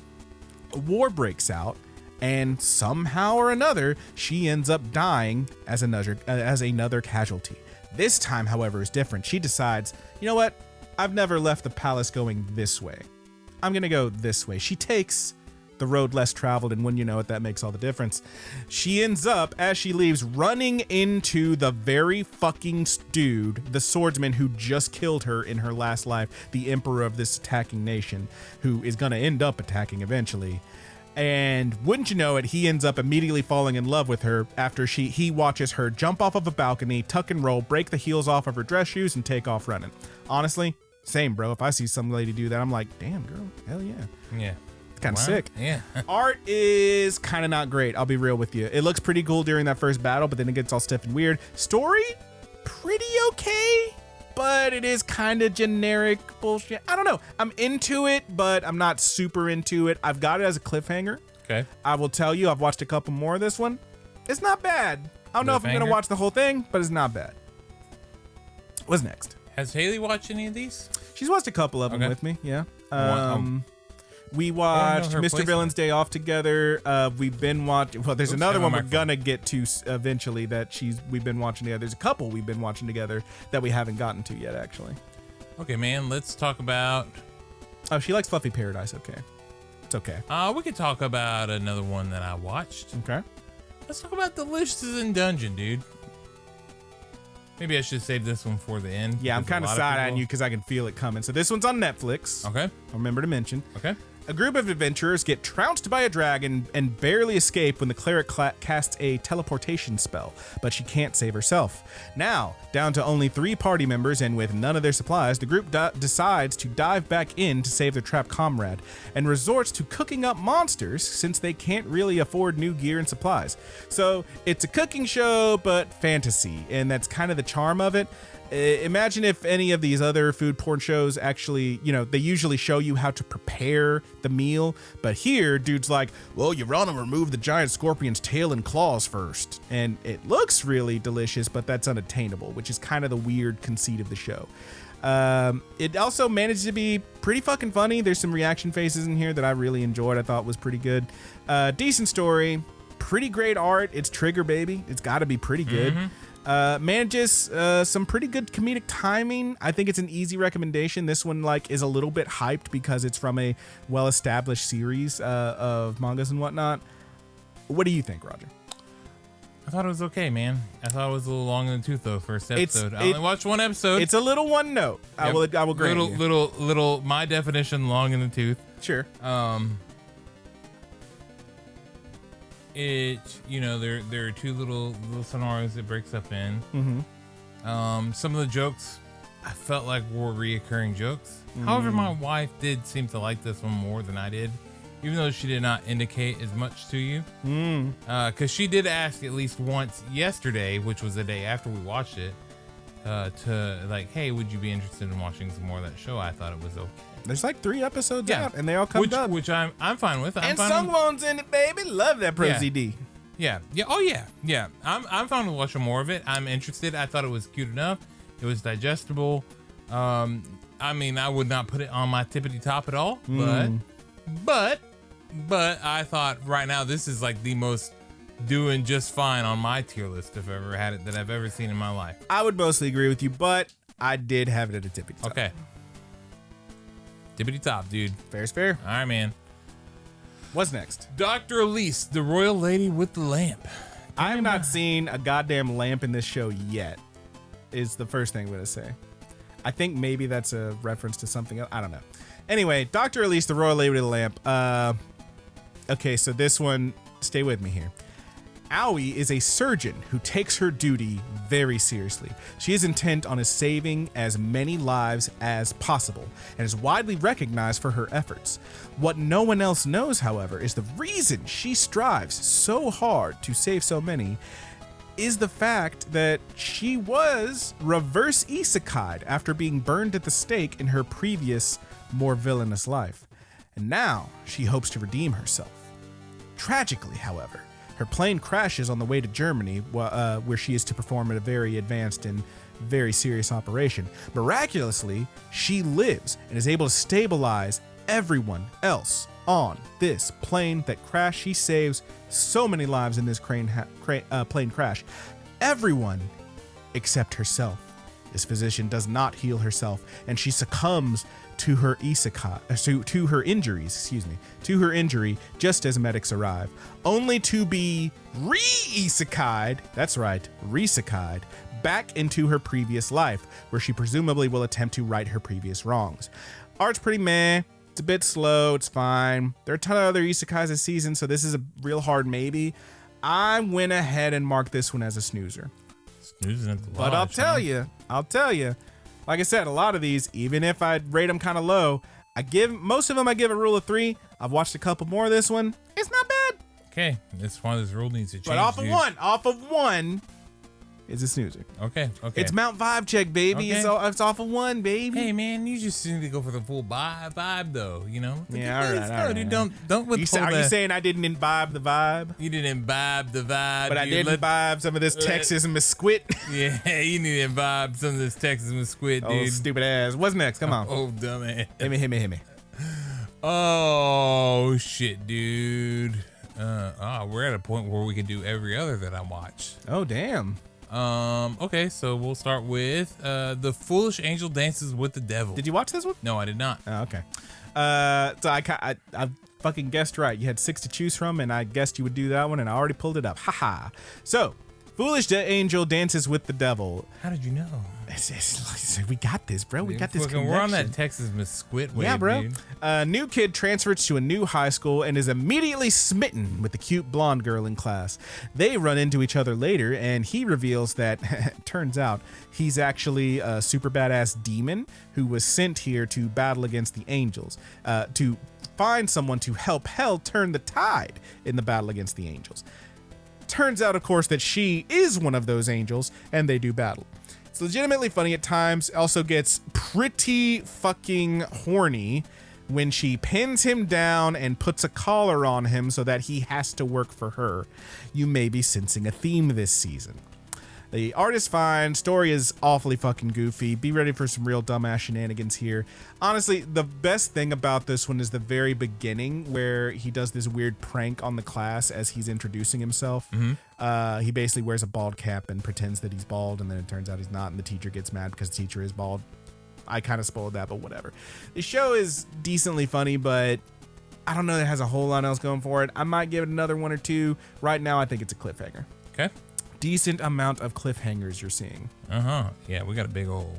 a war breaks out, and somehow or another, she ends up dying as another casualty. This time, however, is different. She decides, you know what? I've never left the palace going this way. I'm gonna go this way. She takes the road less traveled, and when you know it, that makes all the difference. She ends up, as she leaves, running into the very fucking dude, the swordsman who just killed her in her last life, the emperor of this attacking nation, who is gonna end up attacking eventually. And wouldn't you know it, he ends up immediately falling in love with her after he watches her jump off of a balcony, tuck and roll, break the heels off of her dress shoes, and take off running. Honestly, same, bro. If I see some lady do that, I'm like, damn, girl, hell yeah. Yeah. It's kind of sick. Yeah. Art is kind of not great, I'll be real with you. It looks pretty cool during that first battle, but then it gets all stiff and weird. Story, pretty okay, but it is kind of generic bullshit. I don't know. I'm into it, but I'm not super into it. I've got it as a cliffhanger. Okay. I will tell you, I've watched a couple more of this one. It's not bad. I don't know if I'm going to watch the whole thing, but it's not bad. What's next? Has Haley watched any of these? She's watched a couple of them with me, yeah. We I watched don't know her Mr. placement. Villain's Day Off together. We've been watching. Well, there's another one we're gonna get to eventually that we've been watching together. There's a couple we've been watching together that we haven't gotten to yet, actually. Okay, man. Let's talk about. Oh, she likes Fluffy Paradise. Okay. It's okay. We could talk about another one that I watched. Okay. Let's talk about Delicious in Dungeon, dude. Maybe I should save this one for the end. Yeah, I'm because kind of a lot side-eyeing people- you because I can feel it coming. So this one's on Netflix. Okay. Remember to mention. Okay. A group of adventurers get trounced by a dragon and barely escape when the cleric casts a teleportation spell, but she can't save herself. Now, down to only 3 party members and with none of their supplies, the group decides to dive back in to save their trapped comrade and resorts to cooking up monsters since they can't really afford new gear and supplies. So it's a cooking show, but fantasy, and that's kind of the charm of it. Imagine if any of these other food porn shows actually, they usually show you how to prepare the meal, but here, dude's like, well, you want to remove the giant scorpion's tail and claws first. And it looks really delicious, but that's unattainable, which is kind of the weird conceit of the show. It also managed to be pretty fucking funny. There's some reaction faces in here that I really enjoyed. I thought was pretty good. Decent story, pretty great art. It's Trigger, baby. It's got to be pretty good. Manages some pretty good comedic timing. I think it's an easy recommendation. This one is a little bit hyped because it's from a well-established series of mangas and whatnot. What do you think, Roger? I thought it was okay, man. I thought it was a little long in the tooth though. First episode. I only watched one episode. It's a little one note. I will grant you. Little. My definition: long in the tooth. Sure. It there are 2 little scenarios it breaks up in. Some of the jokes I felt like were reoccurring jokes. However, my wife did seem to like this one more than I did, even though she did not indicate as much to you. Because she did ask at least once yesterday, which was the day after we watched it, to hey, would you be interested in watching some more of that show? I thought it was okay. There's 3 episodes out, and they all come up. Which I'm fine with. And Sungwon's in it, baby. Love that Pro ZD. Yeah. Oh yeah. I'm fine with watching more of it. I'm interested. I thought it was cute enough. It was digestible. I mean, I would not put it on my tippity top at all, but I thought right now this is the most doing just fine on my tier list if I've ever had it that I've ever seen in my life. I would mostly agree with you, but I did have it at a tippity top. Okay. Tippity top, dude. Fair's fair. All right, man. What's next? Dr. Elise, the royal lady with the lamp. I have not seen a goddamn lamp in this show yet, is the first thing I'm going to say. I think maybe that's a reference to something else. I don't know. Anyway, Dr. Elise, the royal lady with the lamp. Okay, so this one, stay with me here. Aoi is a surgeon who takes her duty very seriously. She is intent on saving as many lives as possible and is widely recognized for her efforts. What no one else knows, however, is the reason she strives so hard to save so many is the fact that she was reverse isekai'd after being burned at the stake in her previous, more villainous life. And now she hopes to redeem herself. Tragically, however, her plane crashes on the way to Germany, where she is to perform a very advanced and very serious operation. Miraculously, she lives and is able to stabilize everyone else on this plane that crashed. She saves so many lives in this plane crash. Everyone except herself. This physician does not heal herself, and she succumbs to her to her injury just as medics arrive, only to be re-isekai'd, that's right, re-isekai'd, back into her previous life, where she presumably will attempt to right her previous wrongs. Art's pretty meh, it's a bit slow, it's fine. There are a ton of other isekais this season, so this is a real hard maybe. I went ahead and marked this one as a snoozer. Snoozing at the But lodge, I'll tell you, like I said, a lot of these, even if I rate them kind of low, most of them I give a rule of 3. I've watched a couple more of this one. It's not bad. Okay, that's why this rule needs to change. But off dude. of one is a snoozer. Okay. It's Mount Vibe Check, baby. Okay. It's off of 1, baby. Hey man, you just need to go for the full vibe though, you know? Yeah, all right. Dude, don't withhold Are you saying I didn't imbibe the vibe? You didn't imbibe the vibe. But I did imbibe some of this Texas mesquite. Yeah, you need to imbibe some of this Texas mesquite, dude. Oh, stupid ass. What's next? Come on. Oh, dumb ass. Hit me. Oh, shit, dude. We're at a point where we can do every other that I watch. Oh, damn. Okay, so we'll start with The Foolish Angel Dances with the Devil. Did you watch this one? No, I did not. Oh, okay. So I fucking guessed right. You had 6 to choose from, and I guessed you would do that one, and I already pulled it up. Haha. So, foolish angel dances with the devil. How did you know? We got this, bro. We got this connection. We're on that Texas Miss Squid wave, Yeah, bro. dude. A new kid transfers to a new high school and is immediately smitten with the cute blonde girl in class. They run into each other later, and he reveals that, turns out, he's actually a super badass demon who was sent here to battle against the angels, to find someone to help hell turn the tide in the battle against the angels. Turns out, of course, that she is one of those angels, and they do battle. It's legitimately funny at times. Also gets pretty fucking horny when she pins him down and puts a collar on him so that he has to work for her. You may be sensing a theme this season. The art is fine. Story is awfully fucking goofy. Be ready for some real dumbass shenanigans here. Honestly, the best thing about this one is the very beginning where he does this weird prank on the class as he's introducing himself. He basically wears a bald cap and pretends that he's bald, and then it turns out he's not, and the teacher gets mad because the teacher is bald. I kind of spoiled that, but whatever. The show is decently funny, but I don't know that it has a whole lot else going for it. I might give it another 1 or 2. Right now, I think it's a cliffhanger. Okay. Decent amount of cliffhangers you're seeing. Yeah, we got a big old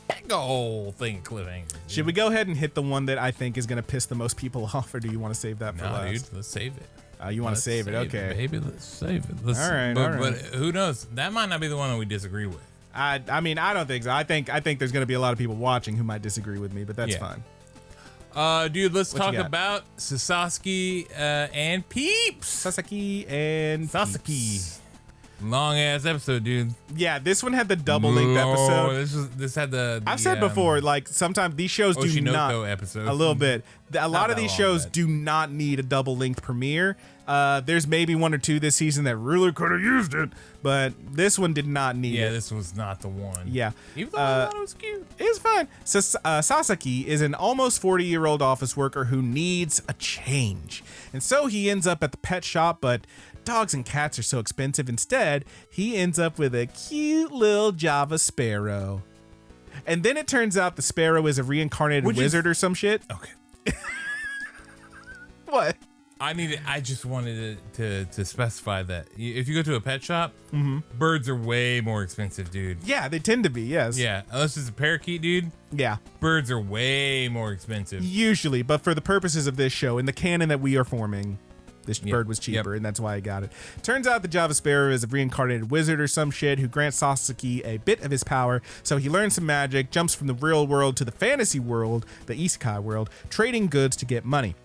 thing of cliffhangers. Dude. Should we go ahead and hit the one that I think is going to piss the most people off, or do you want to save that for last? Dude, let's save it. You want to save it? Okay. Baby, let's save it. All right. But who knows? That might not be the one that we disagree with. I mean, I don't think so. I think there's going to be a lot of people watching who might disagree with me, but that's fine. Dude, let's What you talk got? about Sasaki and Peeps. Sasaki and Sasaki. Peeps. Long ass episode, dude. Yeah, this one had the double linked episode. This had the I've said before, like sometimes these shows do Oshinoko not episode. a little bit. A lot of that these long, shows but- do not need a double length premiere. There's maybe 1 or 2 this season that really could have used it, but this one did not need Yeah, it. this was not the one. Yeah. Even though I thought it was cute. It's fine. Sasaki is an almost 40-year-old office worker who needs a change. And so he ends up at the pet shop, but dogs and cats are so expensive. Instead, he ends up with a cute little Java sparrow. And then it turns out the sparrow is a reincarnated wizard or some shit. Okay. What? I just wanted to specify that if you go to a pet shop, birds are way more expensive, dude. Yeah, they tend to be, yes. Yeah, unless it's a parakeet, dude. Yeah. Birds are way more expensive. Usually, but for the purposes of this show, in the canon that we are forming, this bird was cheaper, and that's why I got it. Turns out the Java Sparrow is a reincarnated wizard or some shit who grants Sasaki a bit of his power, so he learns some magic, jumps from the real world to the fantasy world, the isekai world, trading goods to get money.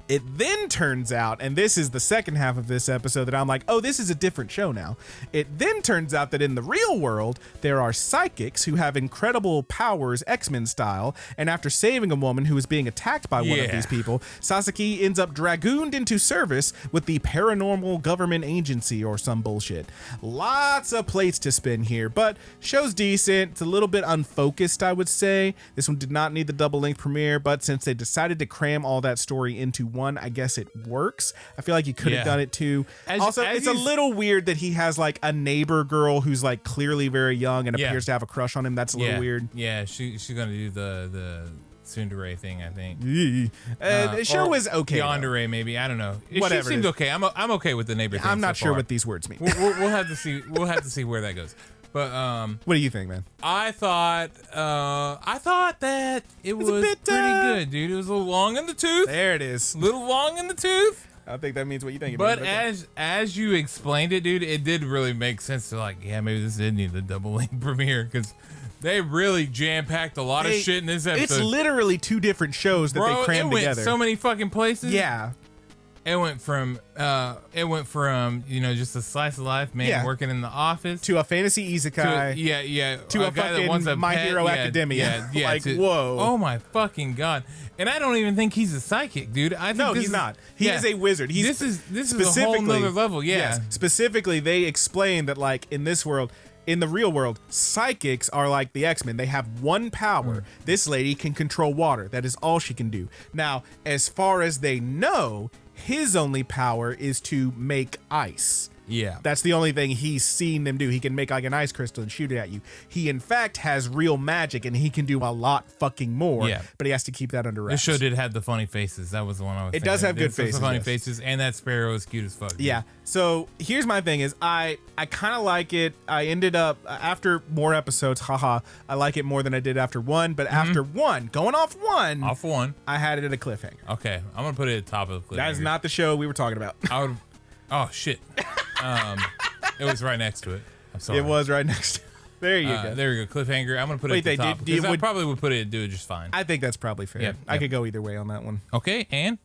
It then turns out, and this is the second half of this episode that I'm like, oh, this is a different show now. It then turns out that in the real world, there are psychics who have incredible powers, X-Men style, and after saving a woman who was being attacked by one of these people, Sasaki ends up dragooned into service with the paranormal government agency or some bullshit. Lots of plates to spin here, but show's decent. It's a little bit unfocused, I would say. This one did not need the double-length premiere, but since they decided to cram all that story into one, I guess it works. I feel like you could have done it too. Also, it's a little weird that he has like a neighbor girl who's like clearly very young and appears to have a crush on him. That's a little weird. Yeah, she's gonna do the tsundere thing, I think. The show was okay. Yandere, maybe, I don't know. Whatever She seemed it is. okay. I'm okay with the neighbor thing. I'm not so sure far. what these words mean. We'll have to see. We'll have to see where that goes. But What do you think, man? I thought that it was a bit, pretty good, dude. It was a little long in the tooth. There it is. Little long in the tooth. I think that means what you think. But as you explained it, dude, it did really make sense to like, yeah, maybe this did need the double link premiere because they really jam packed a lot of shit in this episode. It's literally 2 different shows that Bro, they crammed it went together. so many fucking places. Yeah. It went from just a slice of life man working in the office To a fantasy isekai. to a guy that fucking wants a My pet. Hero Academia. Like, to- whoa. Oh my fucking god! And I don't even think he's a psychic, dude. I think No, this he's is- not. He yeah. is a wizard. This is a whole nother level. Yeah. Yes, specifically, they explain that, like, in this world, in the real world, psychics are like the X-Men. They have one power. This lady can control water. That is all she can do. Now, as far as they know, his only power is to make ice. Yeah. That's the only thing he's seen them do. He can make like an ice crystal and shoot it at you. He in fact has real magic and he can do a lot fucking more. Yeah. But he has to keep that under wraps. This show did have the funny faces. That was the one I was It thinking does of. have good It's the faces, funny yes. faces, and that sparrow is cute as fuck. dude. Yeah. So here's my thing is I kind of like it. I ended up after more episodes, haha, I like it more than I did after one. But after one, going off one, Off one. I had it at a cliffhanger. Okay, I'm gonna put it at the top of the clip. That is not the show we were talking about. I would. Oh shit. It was right next to it. I'm sorry. It was right next to There you go. There you go. Cliffhanger. I'm gonna put Wait, it at the they top did- because I would- probably would put it do it just fine. I think that's probably fair. Yep, I yep. could go either way on that one. Okay, and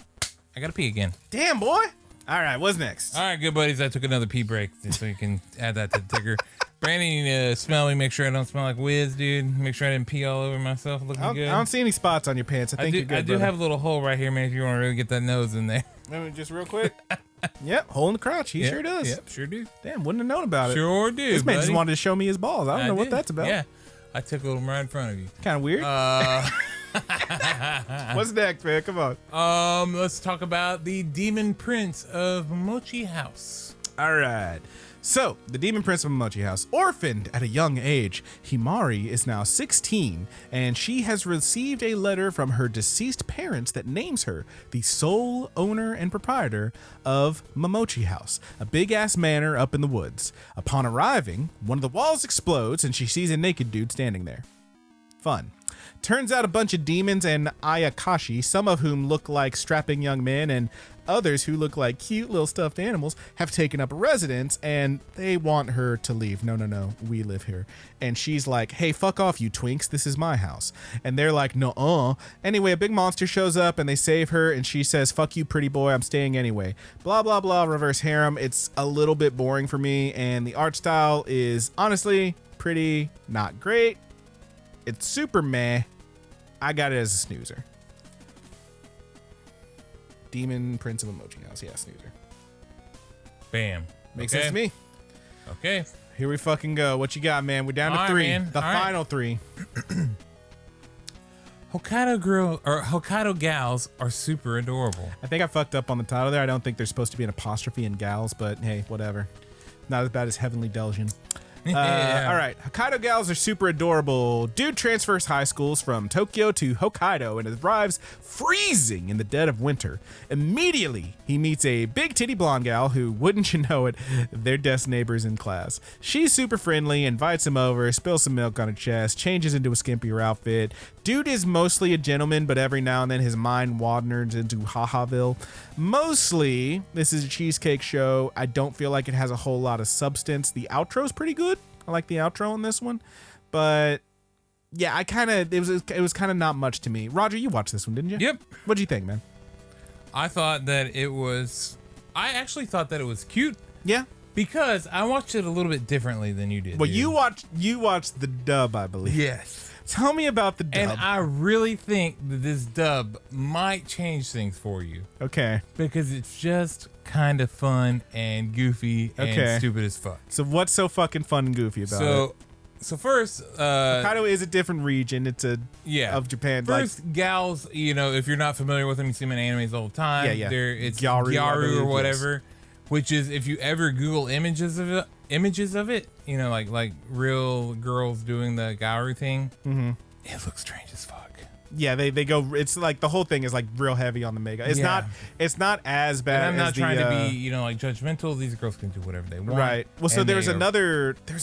I gotta pee again. Damn, boy. All right, what's next? All right, good buddies. I took another pee break so you can add that to the ticker. Brandon, you need to smell me. Make sure I don't smell like whiz, dude. Make sure I didn't pee all over myself. Looking I good. don't see any spots on your pants. I think you're good, I do brother. have a little hole right here, man. If you want to really get that nose in there. Let me just real quick. Yep, hole in the crotch. He sure does. Yep, sure do. Damn, wouldn't have known about it. Sure do. This man just buddy. wanted to show me his balls. I don't know what did. that's about. Yeah, I tickled him right in front of you. Kind of weird. What's next, man? Come on. Let's talk about the Demon Prince of Mochi House. All right. So, the Demon Prince of Mochi House, orphaned at a young age, Himari is now 16, and she has received a letter from her deceased parents that names her the sole owner and proprietor of Momochi House, a big-ass manor up in the woods. Upon arriving, one of the walls explodes, and she sees a naked dude standing there. Fun. Turns out a bunch of demons and Ayakashi, some of whom look like strapping young men and others who look like cute little stuffed animals, have taken up residence and they want her to leave. No, we live here. And she's like, hey, fuck off, you twinks. This is my house. And they're like, no. Anyway, a big monster shows up and they save her and she says, fuck you, pretty boy. I'm staying anyway. Blah, blah, blah. Reverse harem. It's a little bit boring for me. And the art style is honestly pretty not great. It's super meh. I got it as a snoozer. Demon Prince of Emoji House. Yeah, snoozer. Bam. Makes Okay. sense to me. Okay. Here we fucking go. What you got, man? We're down to All right, three. man. The All right. final three. Hokkaido gals are super adorable. I think I fucked up on the title there. I don't think there's supposed to be an apostrophe in gals, but hey, whatever. Not as bad as Heavenly Delgian. Yeah. All right. Hokkaido gals are super adorable. Dude transfers high schools from Tokyo to Hokkaido and arrives freezing in the dead of winter. Immediately, he meets a big titty blonde gal who, wouldn't you know it, they're desk neighbors in class. She's super friendly, invites him over, spills some milk on her chest, changes into a skimpier outfit. Dude is mostly a gentleman, but every now and then his mind wanders into Hahaville. Mostly, this is a cheesecake show. I don't feel like it has a whole lot of substance. The outro's pretty good. I like the outro on this one, but yeah, it was kind of not much to me. Roger, you watched this one, didn't you? Yep. What'd you think, man? I actually thought that it was cute Yeah. because I watched it a little bit differently than you did. Well, dude. you watched the dub, I believe. Yes. Tell me about the dub. And I really think that this dub might change things for you Okay. because it's just kind of fun and goofy Okay. and stupid as fuck. So what's so fucking fun and goofy about it? So first, Hokkaido is a different region. It's of Japan. First, gals, if you're not familiar with them, you see them in animes all the time. Yeah. It's Gyaru, I Gyaru believe, or whatever, which is if you ever Google images of it, like real girls doing the Gyaru thing, it looks strange as fuck. Yeah, they go. It's like the whole thing is like real heavy on the mega. It's Yeah. not as bad. And I'm not as trying the, to be, like judgmental. These girls can do whatever they want. Right. Well, so And there's they are-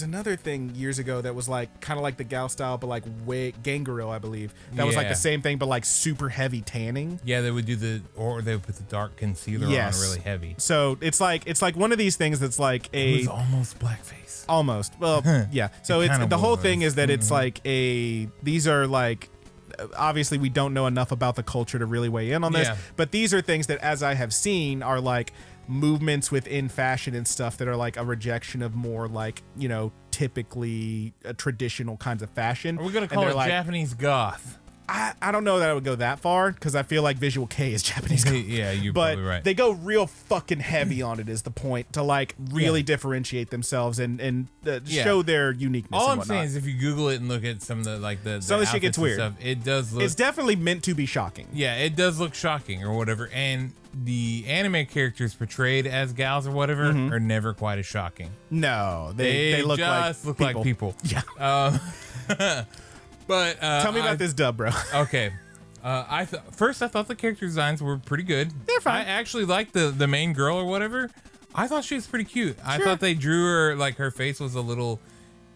another thing years ago that was like kind of like the gal style, but like way Gangaril, I believe. That was like Yeah. the same thing, but like super heavy tanning. Yeah, they would do or they would put the dark concealer Yes. on really heavy. So it's like one of these things that's like It was a almost blackface. almost. Well, yeah. So It it's kinda the whole was. thing is that it's like these are like. Obviously, we don't know enough about the culture to really weigh in on this, Yeah. but these are things that, as I have seen, are like movements within fashion and stuff that are like a rejection of more like, typically traditional kinds of fashion. Are we gonna And call they're it like, Japanese goth? I don't know that I would go that far because I feel like Visual K is Japanese. Yeah, you're but probably right. they go real fucking heavy on it is the point to like really differentiate themselves and show their uniqueness. All and I'm saying whatnot. is if you Google it and look at some of the like the Some of the shit outfits gets and weird. stuff, it does look. It's definitely meant to be shocking. Yeah, it does look shocking or whatever. And the anime characters portrayed as gals or whatever are never quite as shocking. No, they look just like look people. like people. Yeah. But Tell me about this dub, bro. Okay. I thought the character designs were pretty good. They're fine. I actually liked the main girl or whatever. I thought she was pretty cute. I thought they drew her like her face was a little.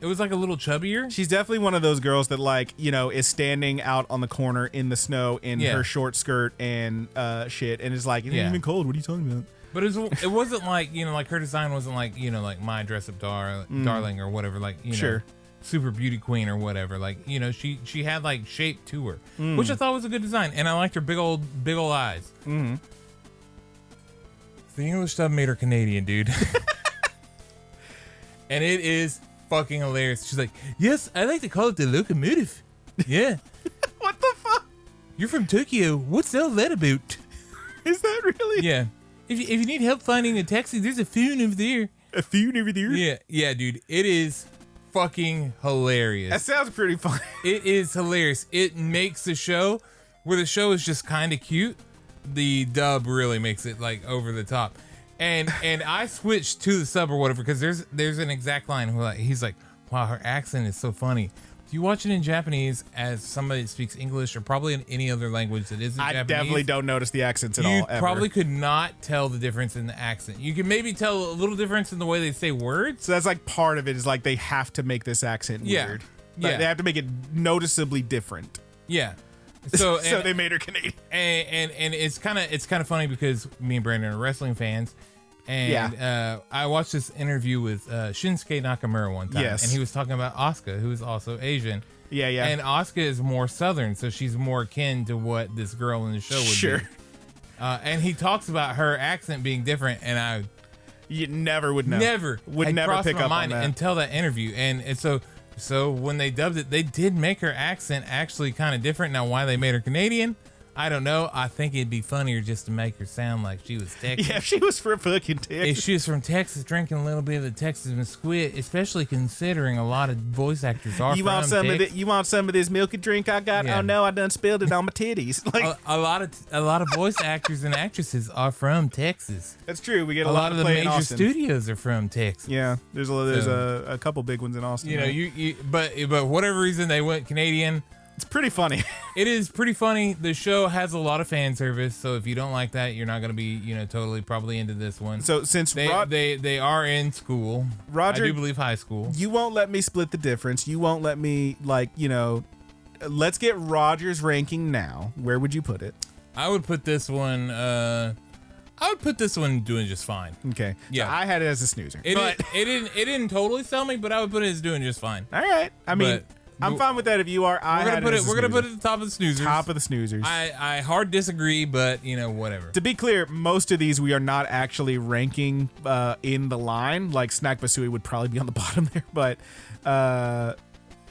It was like a little chubbier. She's definitely one of those girls that like, you know, is standing out on the corner in the snow in her short skirt and shit and is like, it ain't even cold. What are you talking about? But it wasn't like, you know, like her design wasn't like, you know, like my dress up darling or whatever, like, you know, super beauty queen or whatever. Like, you know, she had like shape to her, which I thought was a good design. And I liked her big old eyes. Mm-hmm. The English dub made her Canadian, dude. And it is fucking hilarious. She's like, yes, I like to call it the locomotive. Yeah. What the fuck? You're from Tokyo. What's all that about? Is that really? Yeah. If you need help finding a taxi, there's a phone over there. A feud over there? Yeah, dude. It is fucking hilarious. That sounds pretty funny. It is hilarious. It makes the show, where the show is just kind of cute, the dub really makes it like over the top. And I switched to the sub or whatever because there's an exact line where he's like, wow, her accent is so funny. If you watch it in Japanese as somebody that speaks English or probably in any other language that isn't Japanese, Definitely don't notice the accents at all. You Ever. probably could not tell the difference in the accent. You can maybe tell a little difference in the way they say words. So that's like part of it is like they have to make this accent weird. Like, they have to make it noticeably different. Yeah. So so they made her Canadian. And it's kind of funny because me and Brandon are wrestling fans. And I watched this interview with Shinsuke Nakamura one time, and he was talking about Asuka, who is also Asian. Yeah. And Asuka is more Southern, so she's more akin to what this girl in the show would be. And he talks about her accent being different, and you never would know. Would never pick my up mind on that until that interview. And so when they dubbed it, they did make her accent actually kind of different. Now, why they made her Canadian, I don't know. I think it'd be funnier just to make her sound like she was Texas. Yeah, if she was from fucking Texas. If she was from Texas, drinking a little bit of the Texas Mesquite, especially considering a lot of voice actors are you want from some Texas. you want some of this milky drink I got? Yeah. Oh no, I done spilled it on my titties. Like a lot of voice actors and actresses are from Texas. that's true. We get A lot of the play in major Austin. studios are from Texas. Yeah, there's a couple big ones in Austin. You know, right? but whatever reason they went Canadian. It's pretty funny. It is pretty funny. The show has a lot of fan service, so if you don't like that, you're not going to be, you know, totally probably into this one. So since they are in school, Roger, I do believe high school. You won't let me split the difference. You won't let me let's get Roger's ranking now. Where would you put it? I would put this one. Doing just fine. Okay. Yeah. So I had it as a snoozer. It didn't totally sell me, but I would put it as doing just fine. All right. I mean, I'm fine with that if you are. We're gonna put it at the top of the snoozers. Top of the snoozers. I hard disagree, but you know, whatever. To be clear, most of these we are not actually ranking in the line. Like Snack Basui would probably be on the bottom there, but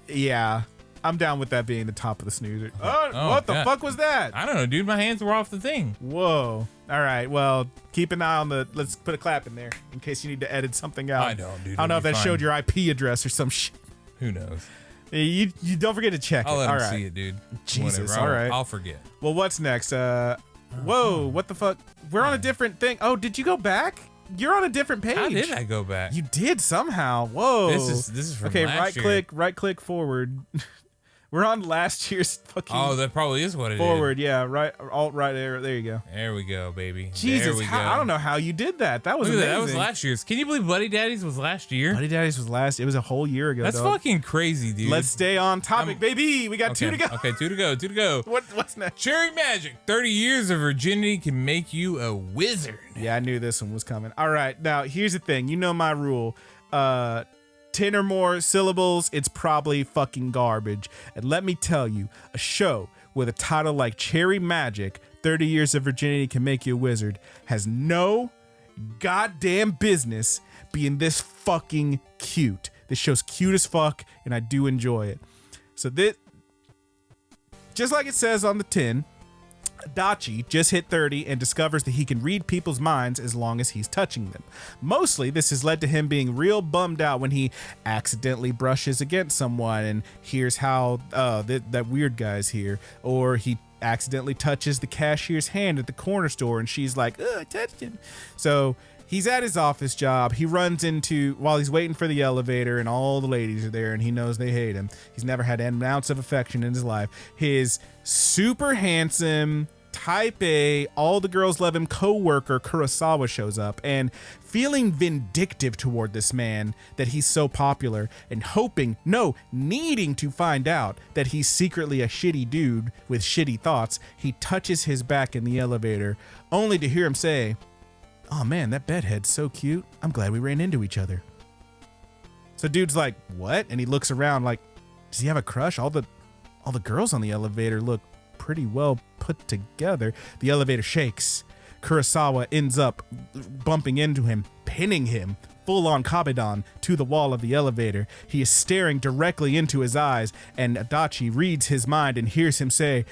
yeah, I'm down with that being the top of the snoozer. Oh, what the fuck was that? I don't know, dude. My hands were off the thing. Whoa. All right. Well, keep an eye on let's put a clap in there in case you need to edit something out. I don't, dude. I don't know if that It'll be showed fine. your IP address or some shit. Who knows? You don't forget to check I'll it. let All him right. see it, dude. Jesus, Whatever. all right. I'll forget. Well, what's next? Whoa, what the fuck? We're on a different thing. Oh, did you go back? You're on a different page. How did I go back? You did somehow. Whoa. This is from okay. last year. Right click forward. We're on last year's fucking. Oh, that probably is what it is. forward. Yeah, right. Alt right there. There you go. There we go, baby. Jesus, there we go. I don't know how you did that. That was Look at amazing. that. That was last year's. Can you believe Buddy Daddies was last year? Buddy Daddies was last. It was a whole year ago. That's dog. fucking crazy, dude. Let's stay on topic, baby. We got two to go. Okay, two to go. Two to go. What's next? Cherry Magic. 30 years of virginity can make you a wizard. Yeah, I knew this one was coming. All right, now here's the thing. You know my rule. 10 or more syllables, it's probably fucking garbage. And let me tell you, a show with a title like Cherry Magic, 30 Years of Virginity Can Make You a Wizard, has no goddamn business being this fucking cute. This show's cute as fuck, and I do enjoy it. So this... just like it says on the tin, Adachi just hit 30 and discovers that he can read people's minds as long as he's touching them. Mostly, this has led to him being real bummed out when he accidentally brushes against someone and hears how that weird guy's here, or he accidentally touches the cashier's hand at the corner store and she's like, I touched him. So he's at his office job. He runs into, while he's waiting for the elevator and all the ladies are there and he knows they hate him. He's never had an ounce of affection in his life. His super handsome, type A, all the girls love him co-worker Kurosawa shows up, and feeling vindictive toward this man that he's so popular and needing to find out that he's secretly a shitty dude with shitty thoughts, he touches his back in the elevator, only to hear him say, "Oh man, that bedhead's so cute. I'm glad we ran into each other." So dude's like, "What?" And he looks around like, does he have a crush? All the girls on the elevator look pretty well put together. The elevator shakes. Kurosawa ends up bumping into him, pinning him full on Kabedan to the wall of the elevator. He is staring directly into his eyes, and Adachi reads his mind and hears him say,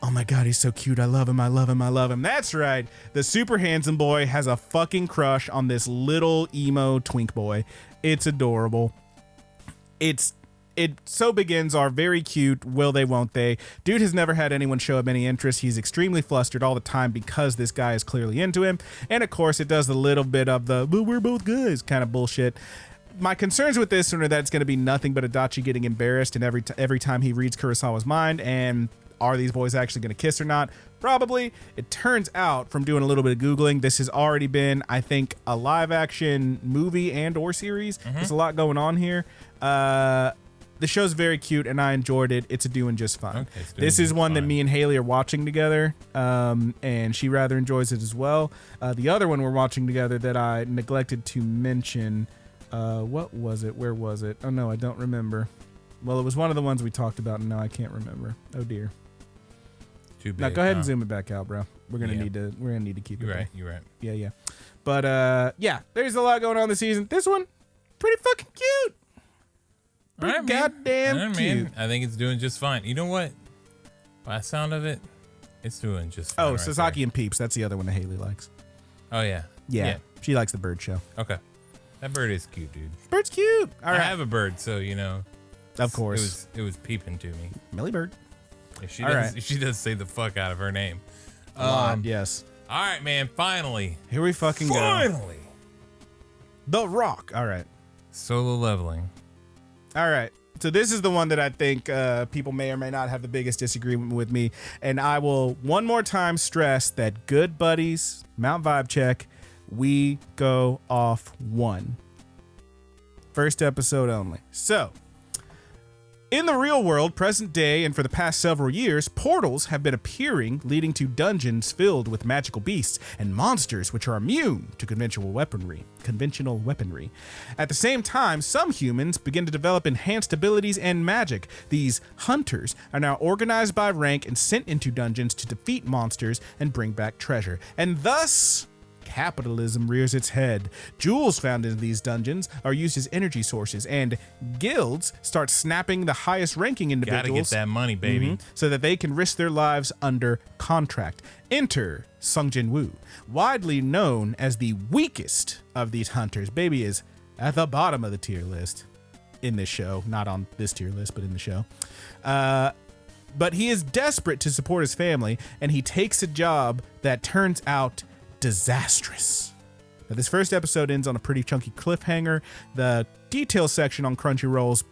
"Oh my god, he's so cute. I love him. I love him. I love him." That's right. The super handsome boy has a fucking crush on this little emo twink boy. It's adorable. It so begins our very cute will they won't they. Dude has never had anyone show him any interest. He's extremely flustered all the time because this guy is clearly into him. And of course it does a little bit of the "but we're both guys" kind of bullshit. My concerns with this are that it's going to be nothing but Adachi getting embarrassed and every time he reads Kurosawa's mind. And are these boys actually going to kiss or not? Probably. It turns out, from doing a little bit of Googling, this has already been, I think, a live action movie and or series. There's a lot going on here. The show's very cute and I enjoyed it. It's doing just fine. Okay, this is one that me and Haley are watching together, and she rather enjoys it as well. The other one we're watching together that I neglected to mention, what was it? Where was it? Oh no, I don't remember. Well, it was one of the ones we talked about, and now I can't remember. Oh dear. Too big. Now go ahead and zoom it back out, bro. We're gonna need to keep it. You're there. right. You're right. Yeah. But yeah, there's a lot going on this season. This one, pretty fucking cute. Pretty All right, man. goddamn All right, cute. man. I think it's doing just fine. You know what? By the sound of it, it's doing just fine. Oh, right Sasaki and Peeps. That's the other one that Haley likes. there. Oh yeah. Yeah. She likes the bird show. Okay. That bird is cute, dude. Bird's cute. All I right. have a bird, so you know. Of course. It was peeping to me. Millie Bird. If she All does, right. she does say the fuck out of her name. Yes. All right, man. Finally. Here we fucking go. Finally. The Rock. All right. Solo leveling. All right. So this is the one that I think people may or may not have the biggest disagreement with me. And I will one more time stress that good buddies, Mount Vibe Check, we go off 1. First episode only. So, in the real world, present day, and for the past several years, portals have been appearing, leading to dungeons filled with magical beasts and monsters which are immune to conventional weaponry. At the same time, some humans begin to develop enhanced abilities and magic. These hunters are now organized by rank and sent into dungeons to defeat monsters and bring back treasure. And thus, capitalism rears its head. Jewels found in these dungeons are used as energy sources, and guilds start snapping the highest ranking individuals. Gotta get that money, baby. So that they can risk their lives under contract. Enter Sung Jin Woo, widely known as the weakest of these hunters. Baby is at the bottom of the tier list in this show, not on this tier list, but in the show. But he is desperate to support his family, and he takes a job that turns out disastrous. Now, this first episode ends on a pretty chunky cliffhanger. The details section on Crunchyroll's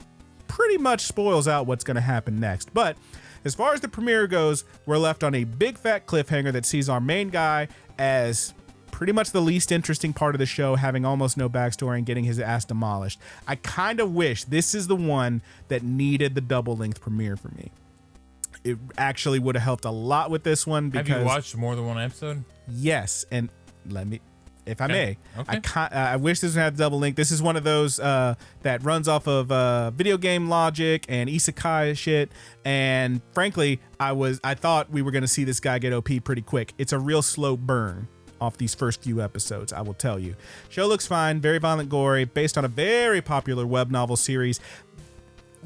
pretty much spoils out what's going to happen next. But as far as the premiere goes, we're left on a big fat cliffhanger that sees our main guy as pretty much the least interesting part of the show, having almost no backstory and getting his ass demolished. I kind of wish this is the one that needed the double length premiere for me. It actually would have helped a lot with this one because Have you watched more than one episode? yes, and let me, if I may, Okay. I wish this one had double link. This is one of those that runs off of video game logic and isekai shit. And frankly, I thought we were going to see this guy get OP pretty quick. It's a real slow burn off these first few episodes, I will tell you. Show looks fine, very violent, gory, based on a very popular web novel series.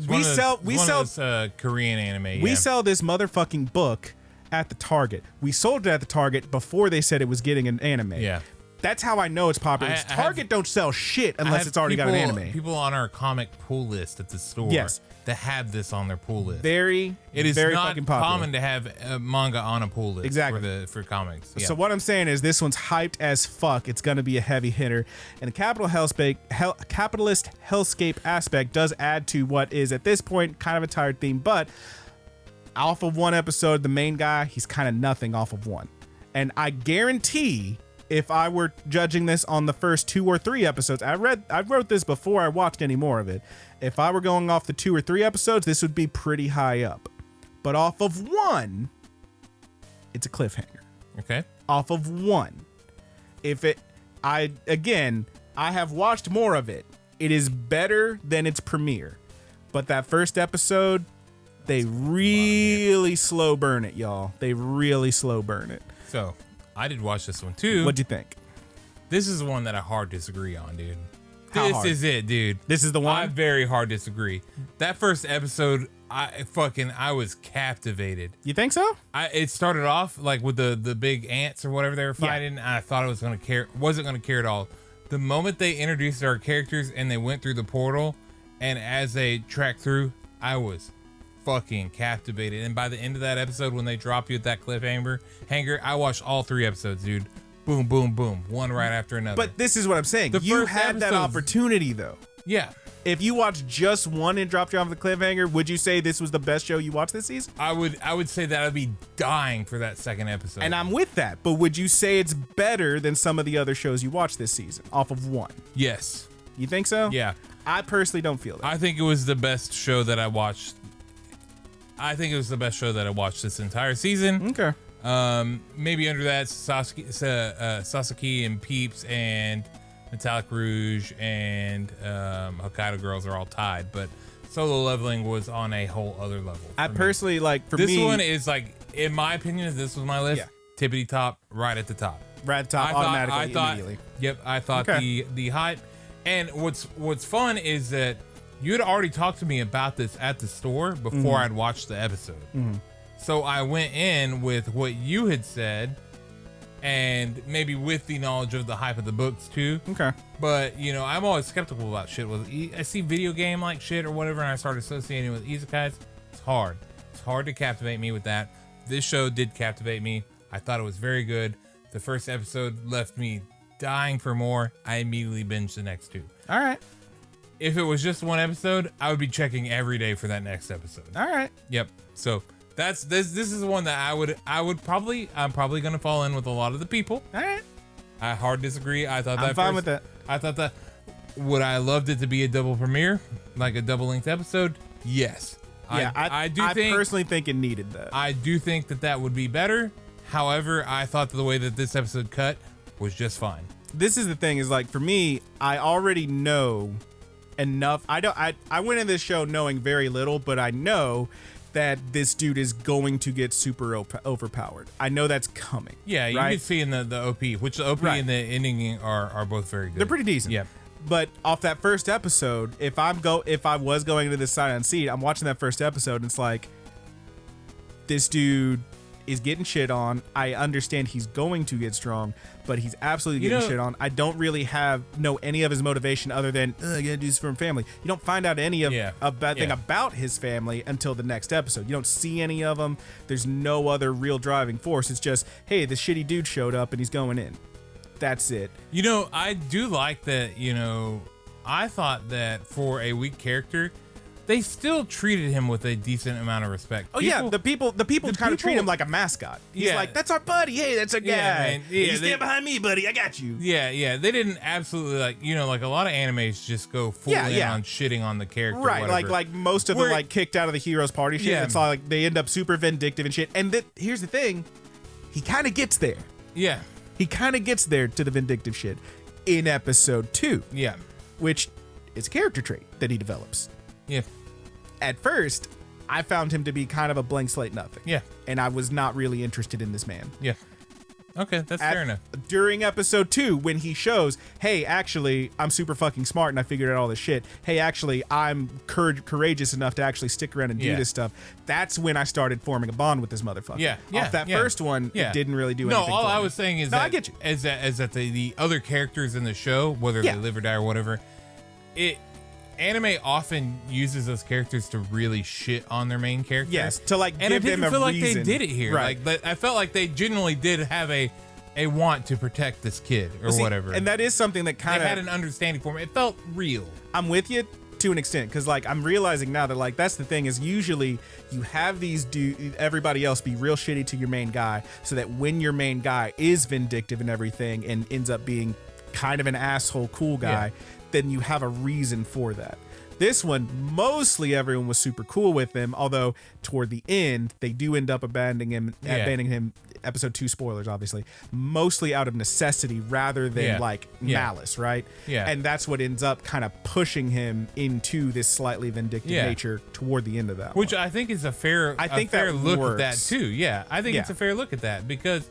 we sell Korean anime. we yeah. sell this motherfucking book at the Target. We sold it at the Target before they said it was getting an anime. Yeah. That's how I know it's popular. I have- Target don't sell shit I unless have it's already got an anime. People on our comic pool list at the store Yes. that have this on their pool list. Very, It is very not fucking popular. common to have manga on a pool list Exactly. for comics. Yeah. So what I'm saying is this one's hyped as fuck. It's going to be a heavy hitter. And the capitalist hellscape aspect does add to what is at this point kind of a tired theme, but off of one episode, the main guy, he's kind of nothing off of one. And I guarantee if I were judging this on the first 2 or 3 episodes, I wrote this before I watched any more of it. If I were going off the 2 or 3 episodes, this would be pretty high up. But off of one, it's a cliffhanger. Okay. Off of one. I have watched more of it. It is better than its premiere. But that first episode, they really slow burn it, y'all. They really slow burn it. So I did watch this one too. What'd you think? This is one that I hard disagree on, dude. How This hard? is it, dude. This is the one? I very hard disagree. That first episode, I was captivated. You think so? It started off like with the big ants or whatever they were fighting. And I thought wasn't gonna care at all. The moment they introduced our characters and they went through the portal, and as they tracked through, I was fucking captivated. And by the end of that episode, when they drop you at that cliffhanger, I watched all 3 episodes, dude. Boom, boom, boom, one right after another. But this is what I'm saying. The You first had that episode's- opportunity, though. yeah, If you watched just one and dropped you off the cliffhanger, would you say this was the best show you watched this season? I would say that I'd be dying for that second episode. And I'm with that. But would you say it's better than some of the other shows you watched this season off of one? yes, You think so? yeah. I personally don't feel that. I think it was the best show that I watched. I think it was the best show that I watched this entire season. Okay. Maybe under that, Sasaki and Peeps and Metallic Rouge and Hokkaido Girls are all tied, but Solo Leveling was on a whole other level. I for me. personally like for This me. one is like, in my opinion, if this was my list, Yeah. tippity top, right at the top. right at the top automatically immediately. Yep, I thought Okay. the hype. And what's fun is that you had already talked to me about this at the store before I'd watched the episode. So I went in with what you had said, and maybe with the knowledge of the hype of the books too. Okay. But I'm always skeptical about shit. I see video game like shit or whatever, and I start associating with isekais. It's hard. It's hard to captivate me with that. This show did captivate me. I thought it was very good. The first episode left me dying for more. I immediately binged the next 2. All right. If it was just one episode, I would be checking every day for that next episode. All right. Yep. So this is one that I'm probably gonna fall in with a lot of the people. All right. I hard disagree. I thought I'm fine with that. I thought that would I loved it to be a double premiere, like a double length episode? Yes. Yeah, I do I think personally think it needed that. I do think that would be better. However, I thought that the way that this episode cut was just fine. This is the thing is like for me, I already know enough. I went in this show knowing very little, but I know that this dude is going to get super overpowered. I know that's coming. Yeah, you right? can see in the OP, which the OP Right. and the ending are both very good. They're pretty decent. Yeah. But off that first episode, if I was going into this Silent Seed, I'm watching that first episode and it's like this dude is getting shit on. I understand he's going to get strong, but he's absolutely getting shit on. I don't really know any of his motivation other than I gotta do this for my family. You don't find out any of a bad thing about his family until the next episode. You don't see any of them. There's no other real driving force. It's just, hey, the shitty dude showed up and he's going in. That's it. I do like that, I thought that for a weak character, they still treated him with a decent amount of respect. Oh yeah, the people kind of treat him like a mascot. He's Yeah. like, that's our buddy. Hey, that's our guy. Yeah, man. Yeah, you they- stand behind me, buddy. I got you. Yeah, they didn't absolutely like a lot of animes just go full in on shitting on the character. Right, whatever. like most of the Where- like kicked out of the hero's party shit. Yeah. It's like they end up super vindictive and shit. And here's the thing, he kind of gets there. yeah, He kind of gets there to the vindictive shit in episode 2, yeah, which is a character trait that he develops. yeah, At first, I found him to be kind of a blank slate nothing. yeah, And I was not really interested in this man. yeah. Okay, that's fair enough. During episode 2, when he shows, hey, actually, I'm super fucking smart and I figured out all this shit. Hey, actually, I'm courageous enough to actually stick around and do this stuff. That's when I started forming a bond with this motherfucker. Yeah. Off that first one, it didn't really do anything. No, all for I me. was saying is No, that I get you. Is that the other characters in the show, whether they live or die or whatever, anime often uses those characters to really shit on their main character. Yes, to like and give I didn't them a feel like reason. they did it here. Right. Like, I felt like they genuinely did have a want to protect this kid or See, whatever. And that is something that they kind had of an understanding for me. It felt real. I'm with you to an extent, because like I'm realizing now that like that's the thing is usually you have these everybody else be real shitty to your main guy, so that when your main guy is vindictive and everything and ends up being kind of an asshole cool guy, then you have a reason for that. This one, mostly everyone was super cool with him, although toward the end they do end up abandoning him. Episode 2 spoilers, obviously, mostly out of necessity rather than like malice, right? Yeah. And that's what ends up kind of pushing him into this slightly vindictive nature toward the end of that. Which one. I think is a fair that look works. at that too. Yeah, I think it's a fair look at that because,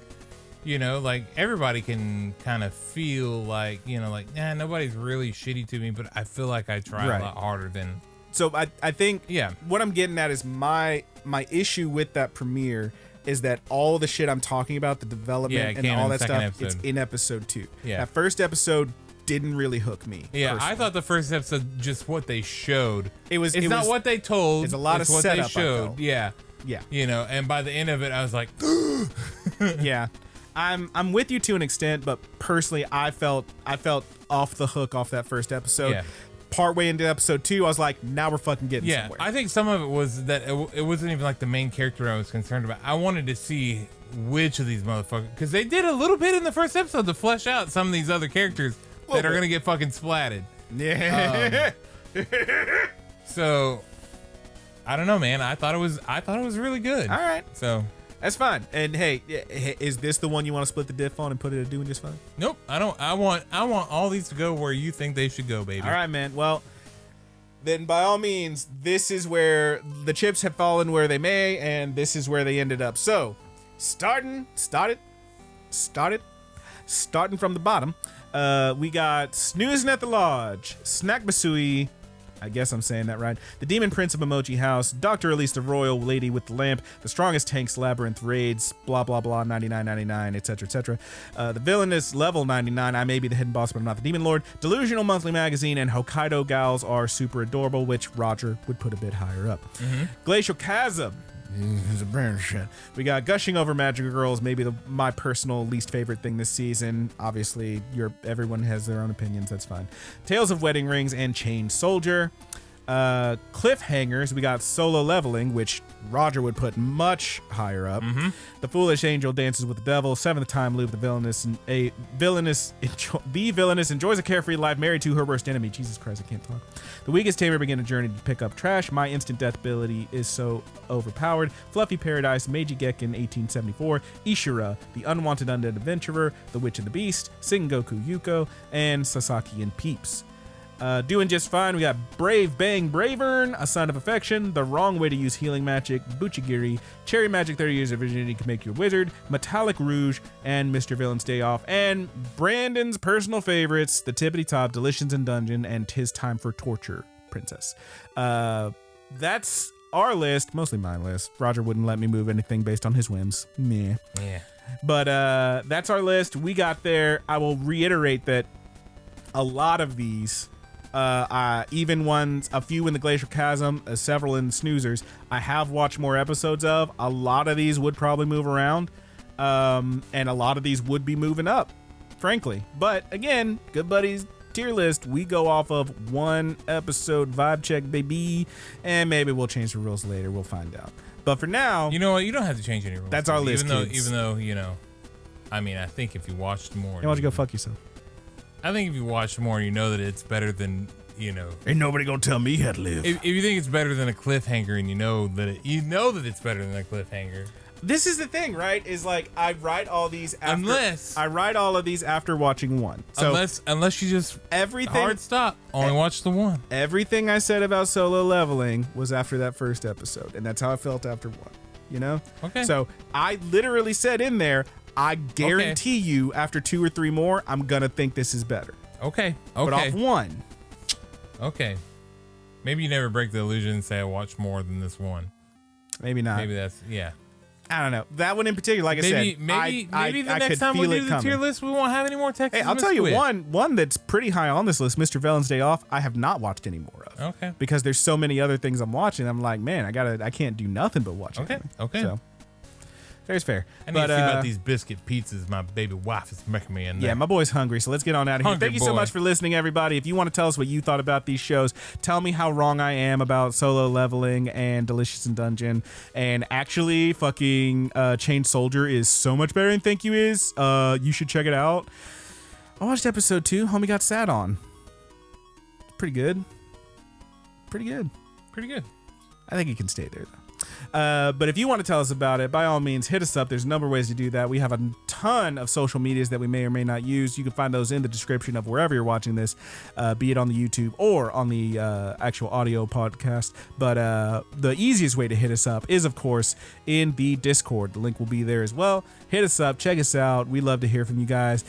like everybody can kind of feel like, like, nobody's really shitty to me, but I feel like I try a lot harder than. So I think what I'm getting at is my issue with that premiere is that all the shit I'm talking about, the development and all that stuff, it's in episode 2. Yeah. That first episode didn't really hook me. Yeah, personally. I thought the first episode, just what they showed. It's not what they told. It's a lot of what setup, they showed. Yeah. Yeah. And by the end of it, I was like, yeah. I'm with you to an extent, but personally I felt off the hook off that first episode. Yeah. Partway into episode 2, I was like, now we're fucking getting somewhere. I think some of it was that it wasn't even like the main character I was concerned about. I wanted to see which of these motherfuckers, because they did a little bit in the first episode to flesh out some of these other characters that are gonna get fucking splatted. Yeah. So I don't know, man. I thought it was really good. All right. So That's fine. And hey, is this the one you want to split the diff on and put it at doing just fine? nope. I don't. I want all these to go where you think they should go, baby. All right, man. Well, then by all means, this is where the chips have fallen where they may, and this is where they ended up. So, starting from the bottom, we got Snoozing at the Lodge, Snack Basui, I guess I'm saying that right, The Demon Prince of Emoji House, Dr. Elise the Royal Lady with the Lamp, The Strongest Tanks Labyrinth Raids, blah blah blah, 99.99, etc. etc. The Villainous Level 99, I may be the hidden boss but I'm not the Demon Lord, Delusional Monthly Magazine, and Hokkaido Gals Are Super Adorable, which Roger would put a bit higher up. Glacial Chasm. We got Gushing Over Magical Girls, maybe my personal least favorite thing this season. Obviously, everyone has their own opinions. That's fine. Tales of Wedding Rings and Chained Soldier. Cliffhangers. We got Solo Leveling, which Roger would put much higher up. The Foolish Angel Dances with the Devil. Seventh Time Loop. The Villainous enjoys a carefree life, married to her worst enemy. Jesus Christ, I can't talk. The Weakest Tamer begin a journey to pick up trash. My instant death ability is so overpowered. Fluffy Paradise. Meiji Gekken 1874. Ishura, the Unwanted Undead Adventurer. The Witch and the Beast. Sengoku Yuko, and Sasaki and Peeps. Doing just fine, we got Brave Bang Bravern, A Sign of Affection, The Wrong Way to Use Healing Magic, Buchigiri, Cherry Magic 30 Years of Virginity Can Make You a Wizard, Metallic Rouge, and Mr. Villain's Day Off, and Brandon's personal favorites, The Tippity Top, Delitions in Dungeon, and 'Tis Time for Torture Princess. That's our list, mostly my list. Roger wouldn't let me move anything based on his whims. Meh. Yeah. But that's our list. We got there. I will reiterate that a lot of these, even ones, a few in the Glacial Chasm, several in the Snoozers, I have watched more episodes of. A lot of these would probably move around, and a lot of these would be moving up, frankly. But again, Good Buddies tier list, we go off of one episode vibe check, baby, and maybe we'll change the rules later. We'll find out. But for now, You know what? You don't have to change any rules. That's our list, Even kids. though, I mean, I think if you watched more, why don't you go fuck yourself? I think if you watch more, you know that it's better than, Ain't nobody gonna tell me how to live. If you think it's better than a cliffhanger, and you know that it's better than a cliffhanger. This is the thing, right? Is like I write all these after Unless- I write all of these after watching one. So Unless you just everything hard stop, only watch the one. everything I said about Solo Leveling was after that first episode, and that's how I felt after one. Okay. So I literally said in there, I guarantee you, after 2 or 3 more, I'm gonna think this is better. Okay. But off one, Okay. Maybe you never break the illusion and say I watched more than this one. maybe not. Maybe that's I don't know. That one in particular, like I said, Maybe the I next could time we feel do it the coming. tier list, we won't have any more Texas. Hey, I'll tell you Misquit. one that's pretty high on this list, Mr. Villain's Day Off, I have not watched any more of. Okay. Because there's so many other things I'm watching. I'm like, man, I can't do nothing but watch. Okay, anime. okay. So, fair's fair. I need to see about these biscuit pizzas my baby wife is making me in there. Yeah, my boy's hungry, so let's get on out of here. Hungry Thank you so boy. much for listening, everybody. If you want to tell us what you thought about these shows, tell me how wrong I am about Solo Leveling and Delicious in Dungeon. And actually, fucking Chained Soldier is so much better than Thank You is. You should check it out. I watched episode 2. Homie got sat on. Pretty good. Pretty good. Pretty good. I think he can stay there, though. But if you want to tell us about it, by all means, hit us up. There's a number of ways to do that. We have a ton of social medias that we may or may not use. You can find those in the description of wherever you're watching this, be it on the YouTube or on the actual audio podcast. But the easiest way to hit us up is, of course, in the Discord. The link will be there as well. Hit us up. Check us out. We love to hear from you guys.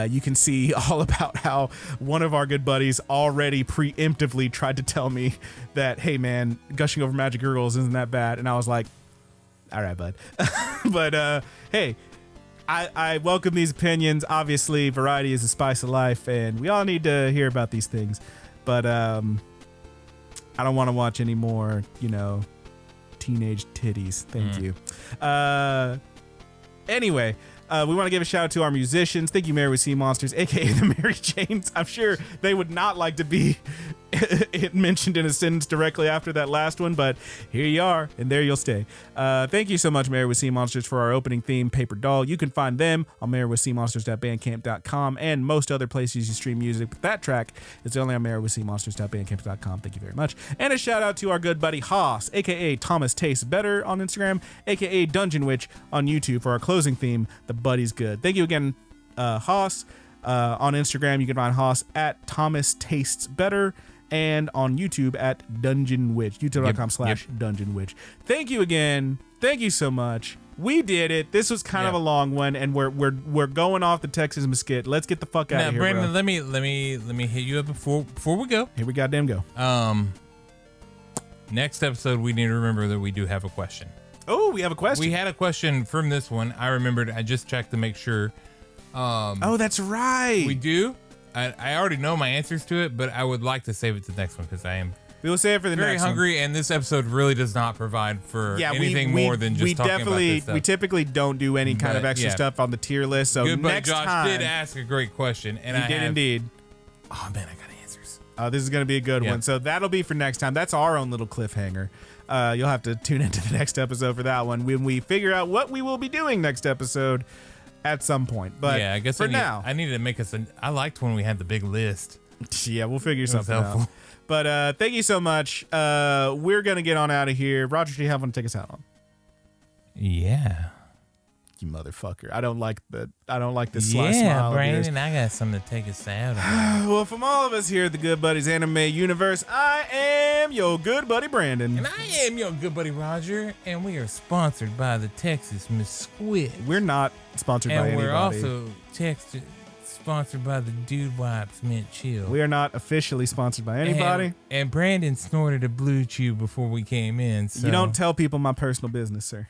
You can see all about how one of our good buddies already preemptively tried to tell me that, hey, man, gushing over magic girls isn't that bad. And I was like, all right, bud. But hey, I welcome these opinions. Obviously, variety is the spice of life, and we all need to hear about these things. But I don't want to watch any more, teenage titties. Thank you. Anyway, we want to give a shout out to our musicians. Thank you, Mary with Sea Monsters, aka the Mary Janes. I'm sure they would not like to be mentioned in a sentence directly after that last one, but here you are, and there you'll stay. Thank you so much, Mary with Sea Monsters, for our opening theme, Paper Doll. You can find them on marywithseamonsters.bandcamp.com and most other places you stream music. But that track is only on marywithseamonsters.bandcamp.com. Thank you very much. And a shout out to our good buddy Haas, aka Thomas Tastes Better on Instagram, aka Dungeon Witch on YouTube for our closing theme, The Buddy's Good. Thank you again, Haas. On Instagram, you can find Haas at Thomas Tastes Better, and on YouTube at Dungeon Witch, youtube.com/Dungeon Witch. Thank you again. Thank you so much. We did it. This was kind of a long one, and we're going off the Texas Mesquite. Let's get the fuck out of here, Brandon, bro. let me hit you up before we go. Here we goddamn go. Next episode, we need to remember that we do have a question. Oh, we have a question. We had a question from this one. I remembered. I just checked to make sure. Oh, that's right. We do. I already know my answers to it, but I would like to save it to the next one because I am We will save it for the very next hungry, and this episode really does not provide for anything we more than just talking about this stuff. We typically don't do any kind of But, extra yeah. stuff on the tier list. So Good buddy next Josh time, did ask a great question, and he I did have, indeed. Oh man, I got answers. This is going to be a good Yeah. one. So that'll be for next time. That's our own little cliffhanger. You'll have to tune into the next episode for that one when we figure out what we will be doing next episode at some point. But Yeah, I guess for now, I needed to make us. I liked when we had the big list. yeah, we'll figure something helpful. out. But thank you so much. We're going to get on out of here. Roger, do you have one to take us out on? Yeah. You motherfucker. I don't like the sly smile of yours. I got something to take us out on. Well, from all of us here at the Good Buddies Anime Universe, I am your good buddy Brandon. And I am your good buddy Roger, and we are sponsored by the Texas Mesquite. We're not sponsored by And anybody. we're also sponsored by the Dude Wipes Mint Chill. We are not officially sponsored by anybody. And Brandon snorted a blue chew before we came in. So You don't tell people my personal business, sir.